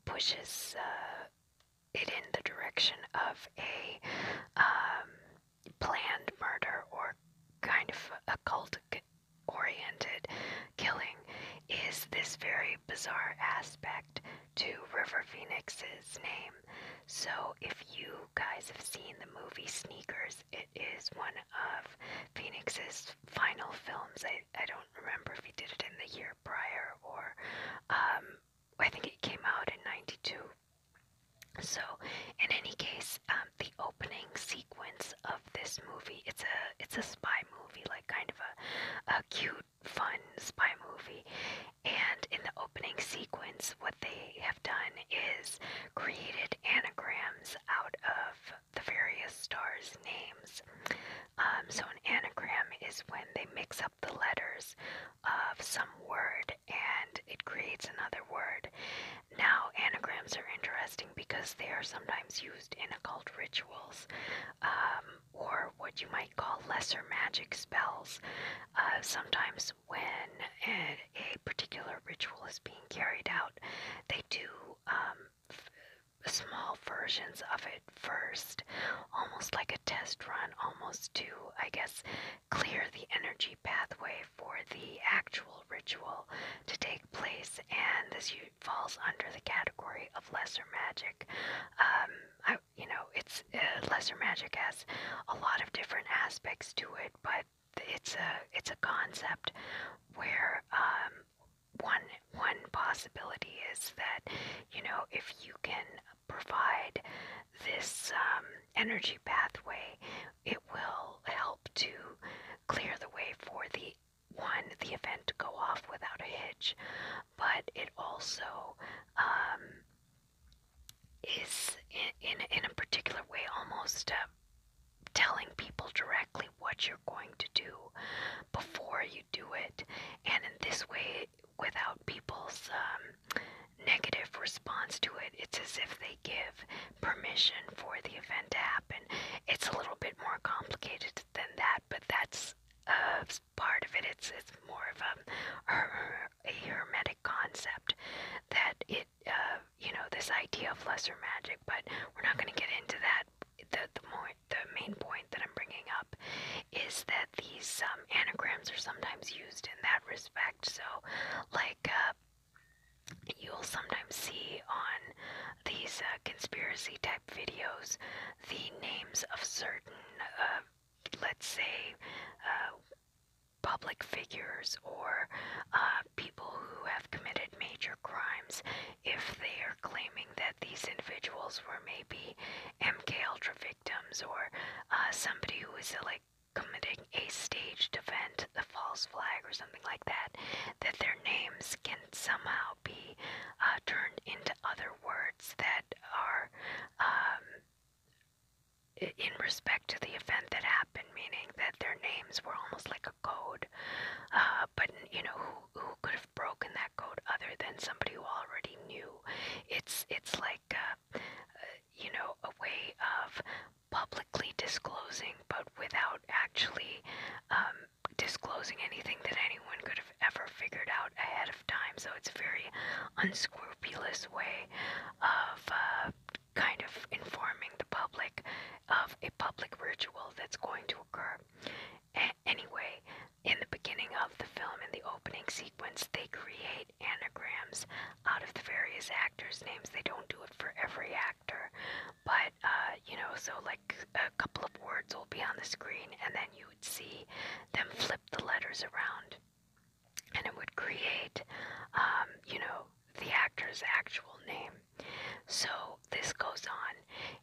pushes it in the direction of a planned murder, or kind of occult-oriented killing, is this very bizarre aspect to River Phoenix's name. So if you guys have seen the movie Sneakers, it is one of Phoenix's final films. I don't remember if he did it in the year prior, or I think it came out in 92. So in any case, the opening sequence of this movie, it's a spy movie, like kind of a cute, fun spy movie. And in the opening sequence, what they have done is created anagrams out of the various stars' names. So an anagram is when they mix up the letters of some word and it creates another word. Now, anagrams are interesting because they are sometimes used in occult rituals, or what you might call lesser magic spells. Sometimes when a particular ritual is being carried out, they do small versions of it first, almost like a test run, almost to, I guess, clear the energy pathway for the actual ritual to take place, and this falls under the category of lesser magic. It's lesser magic has a lot of different aspects to it, but it's a concept where one possibility is that, if you can provide this energy pathway, it will help to clear the way for the event to go off without a hitch. But it also is in a particular way almost telling people directly what you're going to do before you do it, and in this way, without people's negative response to it, it's as if they give concept, that it, this idea of lesser magic, but we're not going to get into that. The main point that I'm bringing up is that these anagrams are sometimes used in that respect. So, like, you'll sometimes see on these conspiracy type videos the names of certain, let's say, public figures or people who have committed major crimes, if they are claiming that these individuals were maybe MK Ultra victims, or somebody who is like committing a staged event, the false flag or something like that, that their names can somehow be turned into other words that are in respect to the event that happened, meaning that their names were almost like a code. But who could have broken that code other than somebody who already knew? It's like a way of publicly disclosing, but without actually disclosing anything that anyone could have ever figured out ahead of time. So it's a very unscrupulous way of kind of informing the public of a public ritual that's going to occur. Anyway, in the beginning of the film, in the opening sequence, they create anagrams out of the various actors' names. They don't do it for every actor, but so like a couple of words will be on the screen, and then you would see them flip the letters around, and it would create the actor's actual name. So this goes on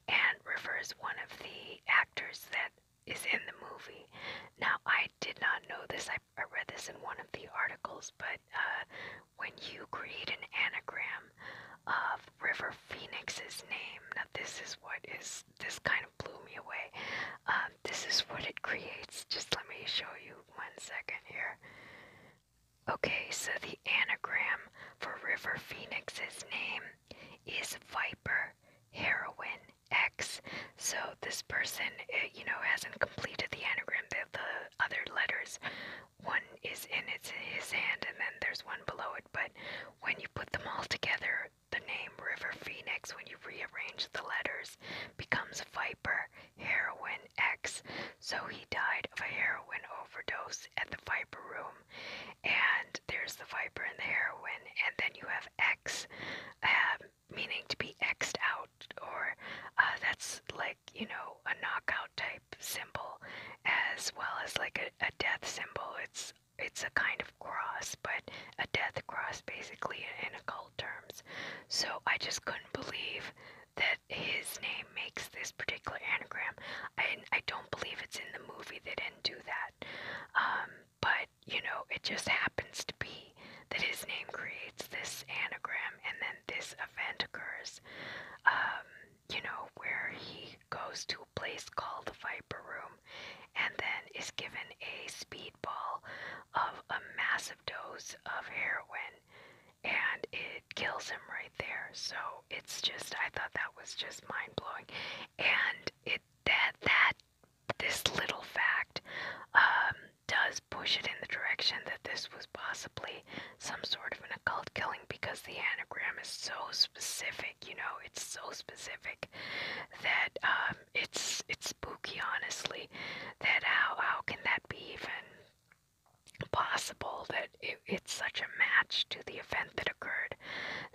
and refers one of the actors that is in the movie. Now, I did not know this. I read this in one of the articles, but when you create an anagram of River Phoenix's name, now this kind of blew me away. This is what it creates. Just let me show you 1 second here. Okay, so the anagram for River Phoenix's name is Viper Heroine X. So this person, hasn't completed the anagram. The other letters, one is in his hand, and then there's one below it. But when you put them all together, the name River Phoenix, when you rearrange the letters, becomes Viper Heroine X. So he died of a heroin overdose at the Viper Room, and there's the Viper and the heroin, and then you have X, meaning to be X'd out, or that's like, a knockout type symbol, as well as like a death symbol. It's a kind of cross, but a death cross basically in occult terms. So I just couldn't believe that his name makes this particular anagram. I don't believe it's in the movie. They didn't do that. But, it just happens to be that his name creates this anagram, and then this event occurs, where he goes to a place called the Viper Room, and then is given a speedball of a massive dose of heroin, and it kills him right there. So it's just, I thought that was just mind-blowing, and this little fact does push it in the direction that this was possibly some sort of an occult killing, because the anagram is so specific. It's so specific that it's spooky, honestly, that how can that be even possible, that it's such a match to the event that occurred,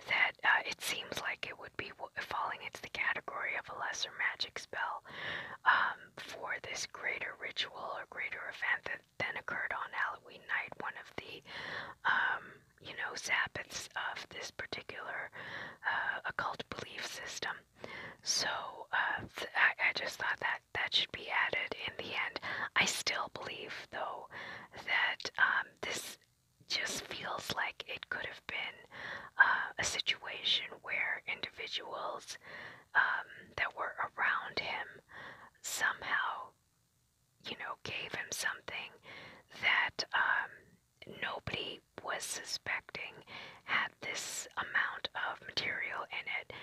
that it seems like it would be falling into the category of a lesser magic spell for this greater ritual or greater event that then occurred on Halloween night, one of the Sabbaths of this particular occult belief system. So I just thought that should be added in the end. I still believe, though, that this just feels like it could have been a situation where individuals that were around him somehow, gave him something that nobody was suspecting had this amount of material in it.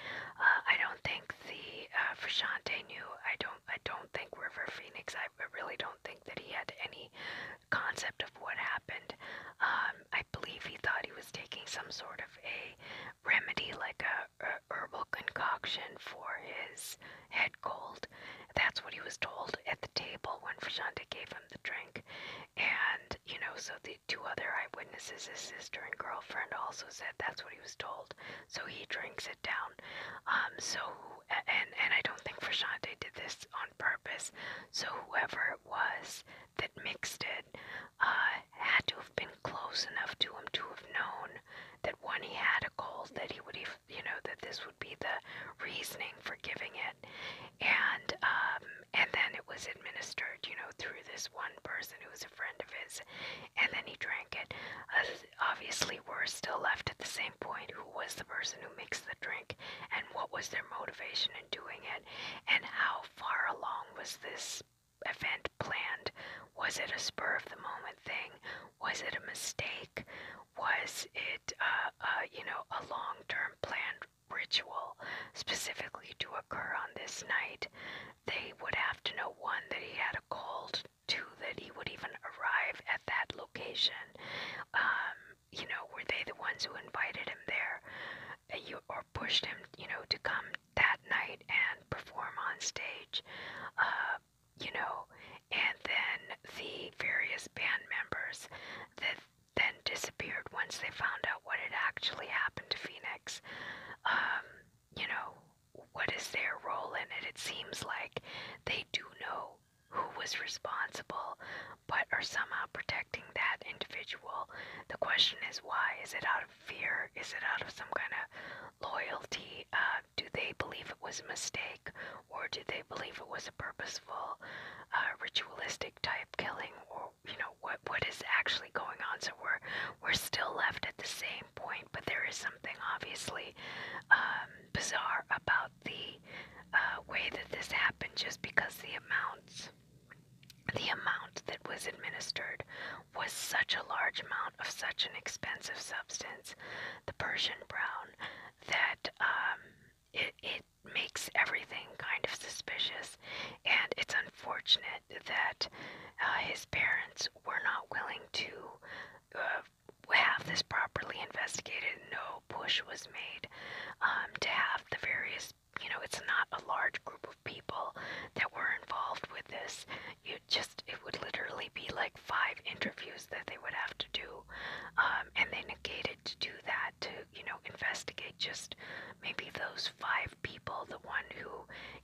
I don't think Frashante knew. I don't think River Phoenix, I really don't think that he had any concept of what happened. I believe he thought he was taking some sort of a his head cold. That's what he was told at the table when Frashante gave him the drink. And, so the two other eyewitnesses, his sister and girlfriend, also said that's what he was told. So he drinks it down. And I don't think Frashante did this on purpose. So whoever it was that mixed it had to have been close enough to him to have known that when he had a cold, that he would, that this would be the reasoning for giving it. And then it was administered, through this one person who was a friend of his, and then he drank it. Obviously, we're still left at the same point. Who was the person who mixed the drink, and what was their motivation in doing it, and how far along was this event planned? Was it a spur of the moment thing? Was it a mistake? Was it, a long-term planned ritual specifically to occur on this night? They would have to know, one, that he had a cold, two, that he would even arrive at that location. Were they the ones who invited him there, or pushed him, to come that night and perform on stage? And then the various band members that then disappeared once they found out what had actually happened to Phoenix. What is their role in it? It seems like they do know who was responsible, but are somehow protecting that individual. The question is why? Is it out of fear? Is it out of some kind of loyalty? Do they believe it was a mistake, or do they believe it was a purposeful, ritualistic type killing? Or what is actually going on? So we're still left at the same point, but there is something obviously bizarre about the way that this happened, just because the amount that was administered was such a large amount of such an expensive substance, the Persian brown, that it makes everything kind of suspicious. And it's unfortunate that his parents were not willing to have this properly investigated. No push was made to have the various, it's not a large group of people that were involved with this. It would literally be like 5 interviews that they would have to do, and they negated to do that, to, investigate just maybe those 5 people, the one who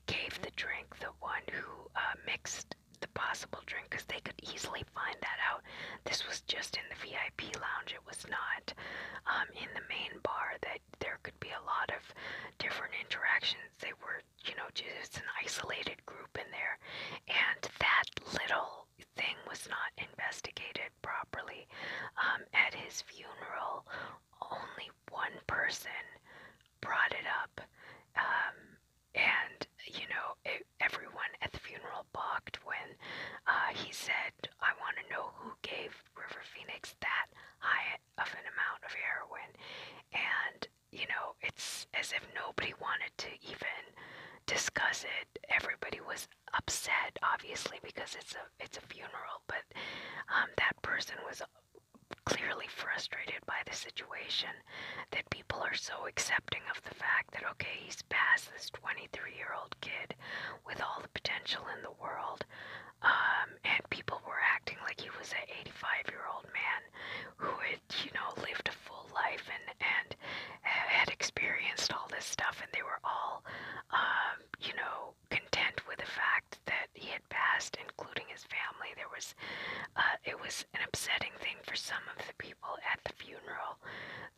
gave the drink, the one who mixed the possible drink, because they could easily find that out. This was just in the VIP lounge. It was not in the main bar, that there could be a lot of different interactions. They were, just an isolated group in there, and that little thing was not investigated properly. At his funeral, only one person brought it up, and everyone at the funeral balked when he said, "I want to know who gave River Phoenix that high of an amount of heroin." And it's as if nobody wanted to even discuss it. Everybody was upset, obviously, because it's a funeral, but that person was clearly frustrated by the situation, that people are so accepting of the fact that, okay, he's past this 23-year-old kid with all the potential in the world, and people were acting like he was an 85-year-old man who had, lived a full life and had experienced all this stuff, and they were all, content with the fact that he had passed, including his family. It was an upsetting thing for some of the people at the funeral,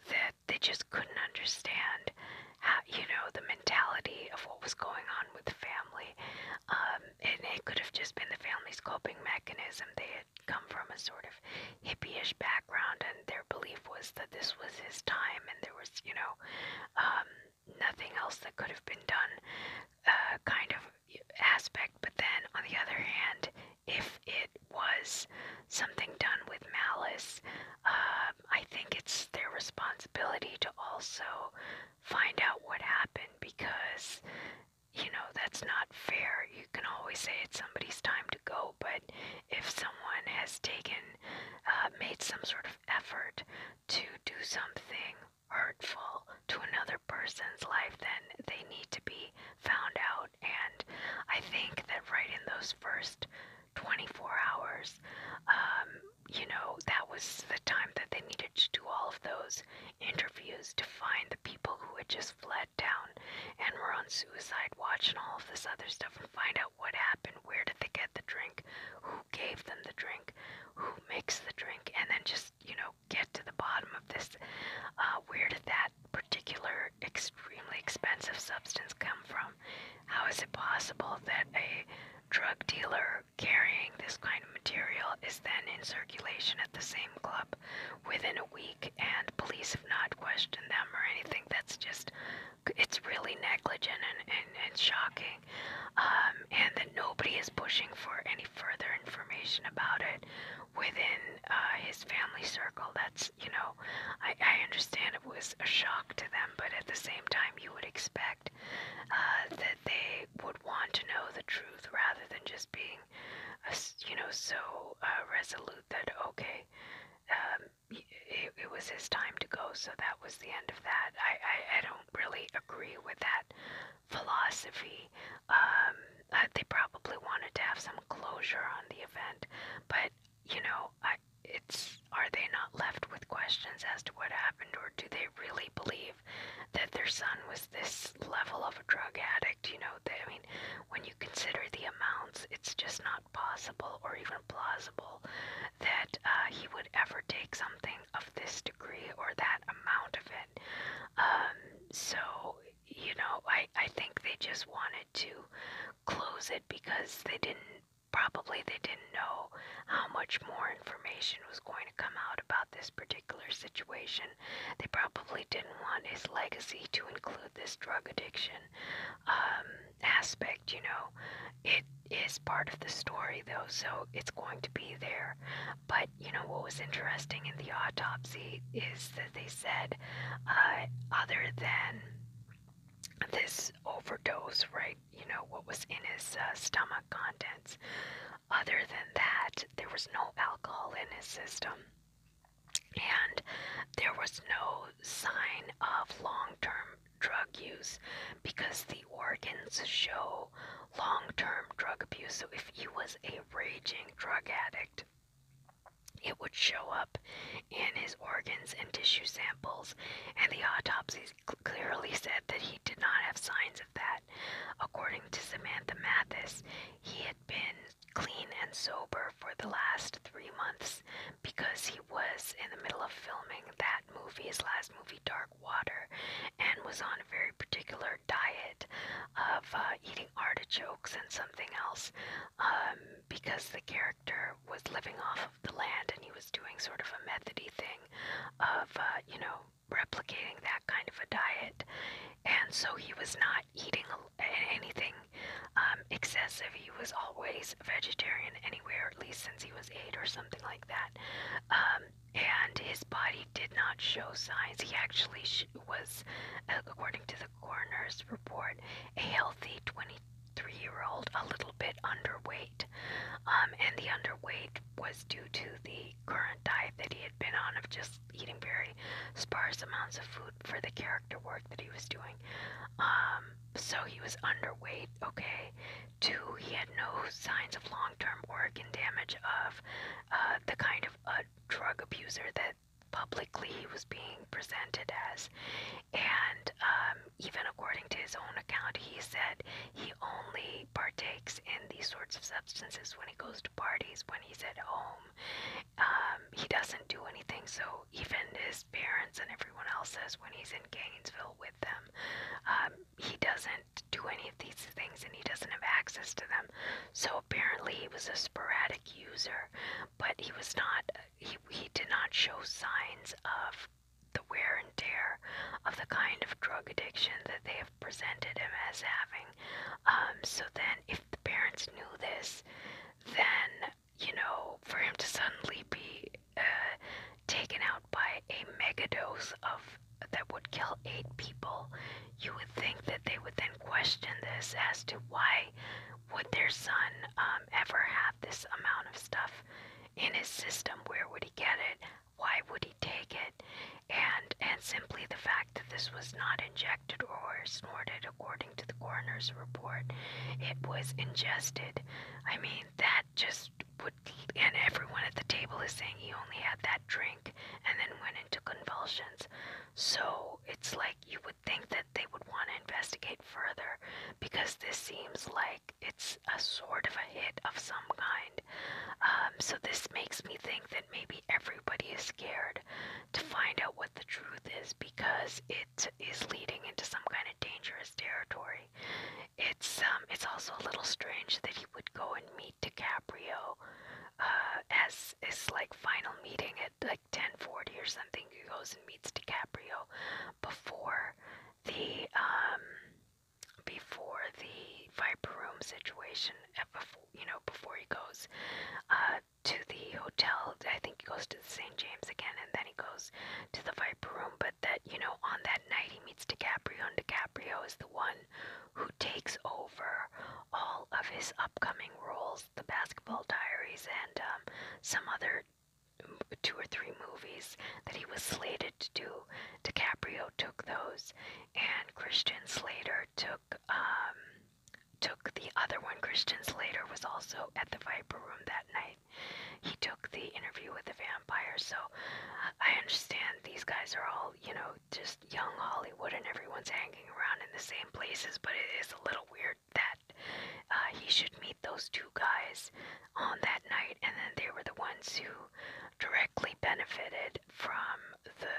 that they just couldn't understand how, the mentality of what was going on with the family. And it could have just been the family's coping mechanism. They had come from a sort of hippie-ish background, and their belief was that this was his time, and there was, nothing else that could have been done, kind of aspect. But then, on the other hand, if it was something done with malice, I think it's their responsibility to also find out what happened, because that's not fair. You can always say it's somebody's time to go, but if someone has made some sort of effort to do something hurtful to another person's life, then they need to be found out those first 24 hours, that was the time that they needed to do all of those interviews to find the people who had just fled down and were on suicide watch and all of this other stuff, and find out what happened, where did they get the drink, who gave them the drink, who mixed the drink, and then just, get to the bottom of this. Where did that particular extremely expensive substance come from? How is it possible that a drug dealer carrying this kind of material is then in circulation at the same club within a week, and police have not questioned them or anything? It's really negligent and shocking. And that nobody is pushing for any further information about it within his family circle. That's, I understand it was a shock to them, but at the same time you would expect that they would want to know the truth rather than just being, so resolute that, okay, it was his time to go, so that was the end of that. I don't really agree with that philosophy. They probably wanted to have some closure on the event, but, are they not left with questions as to what happened, or do they really believe that their son was this level of a drug addict? When you consider the amounts, it's just not possible or even plausible that he would ever take something of this degree or that amount of it. I think they just wanted to close it because they didn't know how much more information was going to come out about this particular situation. They probably didn't want his legacy to include this drug addiction aspect. It is part of the story, though, so it's going to be there. But what was interesting in the autopsy is that they said, other than this overdose, right, what was in his stomach contents, other than that, there was no alcohol in his system, and there was no sign of long-term drug use, because the organs show long-term drug abuse. So if he was a raging drug addict, it would show up in his organs and tissue samples, and the autopsies clearly said that he did not have signs of that. According to Samantha Mathis, he had been clean and sober for the last 3 months because he was in the middle of filming that movie, his last movie, Dark Water, and was on a very particular diet of eating artichokes and something else, because the character was living off of the land, and he was doing sort of a methody thing of, replicating that kind of a diet. And so he was not eating anything excessive. He was always a vegetarian anyway, or at least since he was 8 or something like that. And his body did not show signs. He actually was, according to the coroner's report, a healthy 23-year-old, a little bit underweight. And the underweight was due to the current diet that he had been on of just eating very sparse amounts of food for the character work that he was doing. So he was underweight, okay. 2, he had no signs of long-term organ damage of the kind of drug abuser that publicly he was being presented as. And even according to his own account, he said he only partakes in these sorts of substances when he goes to parties. When he's at home, he doesn't do anything. So even his parents and everyone else says when he's in Gainesville with them, he doesn't do any of these things, and he doesn't have access to them. So apparently he was a sporadic user, but he was not, he did not show signs of the wear and tear of the kind of drug addiction that they have presented him as having. So then if the parents knew this, then, for him to suddenly be taken out by a megadose of that would kill 8 people, you would think that they would then question this as to why would their son ever have this amount of stuff in his system? Where would he get it? Why would he take it? And simply the fact that the this was not injected or snorted according to the coroner's report. It was ingested. I mean, that just would, and everyone at the table is saying he only had that drink and then went into convulsions. So it's like you would think that they would want to investigate further, because this seems like it's a sort of a hit of some kind. So this makes me think that maybe everybody is scared to find out what the truth is, because it is leading into some kind of dangerous territory. It's also a little strange that he would go and meet DiCaprio as his like final meeting at like 10:40 or something. He goes and meets DiCaprio before the Viper Room situation, before he goes to the hotel. I think he goes to the St. James again, and then he goes to the Viper Room. But that, on that night he meets DiCaprio, and DiCaprio is the one who takes over all of his upcoming roles, The Basketball Diaries, and some other 2 or 3 movies that he was slated to do. DiCaprio took those, and Christian Slater took the other one. Christian Slater was also at the Viper Room that night. He took the Interview with the Vampire. So I understand these guys are all, just young Hollywood, and everyone's hanging around in the same places, but it is a little weird that he should meet those 2 guys on that night, and then they were the ones who directly benefited from the,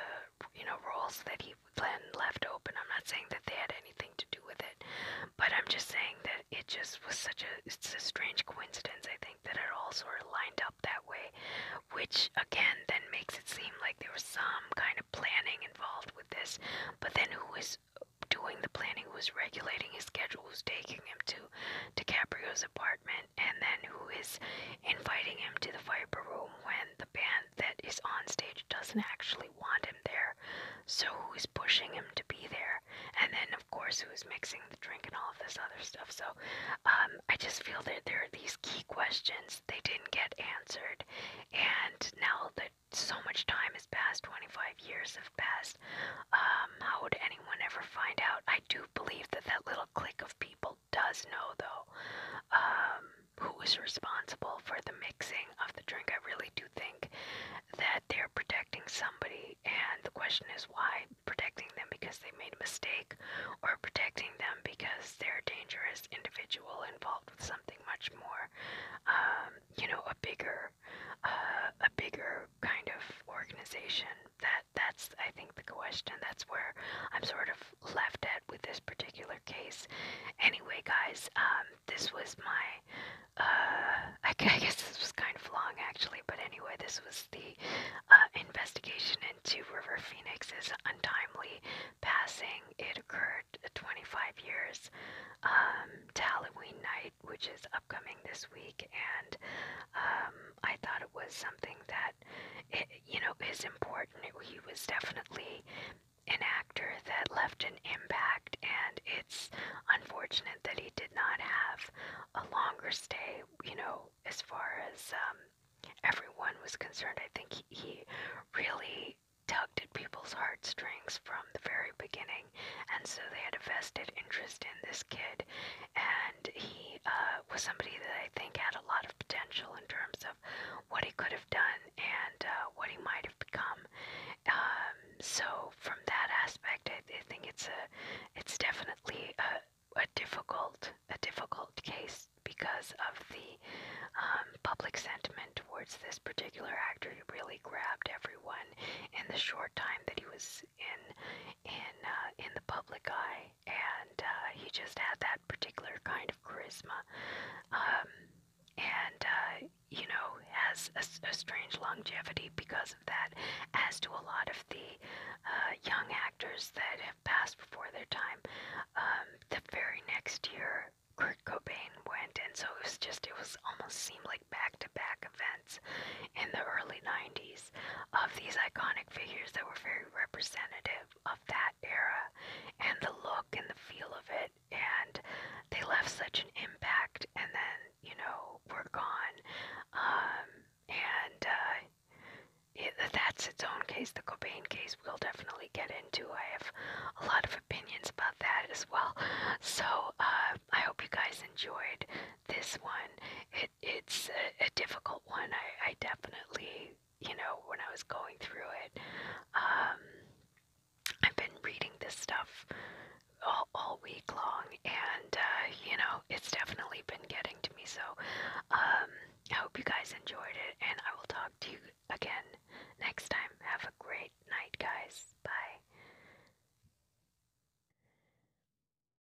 roles that he then left open. I'm not saying that they had anything to do with it, but I'm just saying that it just was it's a strange coincidence, I think, that it all sort of lined up that way, which again then makes it seem like there was some kind of planning involved with this. But then who was doing the planning, who was regulating his schedule, who's taking him to DiCaprio's apartment, and then who is inviting him to the Viper Room when the band that is on stage doesn't actually want him there? So who is pushing him to be there? And then of course who is mixing the drink and all of this other stuff. So I just feel that there are these key questions they didn't get answered, and now that so much time has passed, 25 years have passed, how would anyone ever find out? I do believe that that little clique of people does know, though, who was responsible for the mixing of the drink. I really do think that they're protecting somebody, and the question is why. Protecting them because they made a mistake, or protecting them because they're a dangerous individual involved with something much more, a bigger kind of organization. That's I think the question. That's where I'm sort of left at with this particular case. Anyway, guys, this was my I guess this was kind of long actually, but anyway, this was the investigation into River Phoenix's untimely passing. It occurred 25 years to Halloween night, which is upcoming this week, and I thought it was something that is important. He was definitely an actor that left an impact, and it's unfortunate that he did not have a longer stay, as far as everyone was concerned. I think he really tugged at people's heartstrings from the very beginning, and so they had a vested interest in this kid, and he was somebody that I think had a lot of potential in terms of what he could have done and what he might have become. So from that aspect, I think it's definitely a difficult case because of the public sentiment towards this particular actor. He really grabbed everyone in the short time that he was in the public eye, and he just had that particular kind of charisma, and has a strange longevity because of that, as do a lot of the young actors that have passed before their time. The very next year, Kurt Cobain went, and so it was almost seemed like back-to-back events in the early 90s of these iconic figures that were very representative of that era and the look and the feel of it, and they left such an impact, and then were gone, and that's its own case. The Cobain really get into. I have a lot of opinions about that as well. So I hope you guys enjoyed this one. It's a difficult one. I definitely, when I was going through it, I've been reading this stuff all week long, and it's definitely been getting to me. So I hope you guys enjoyed it, and I will talk to you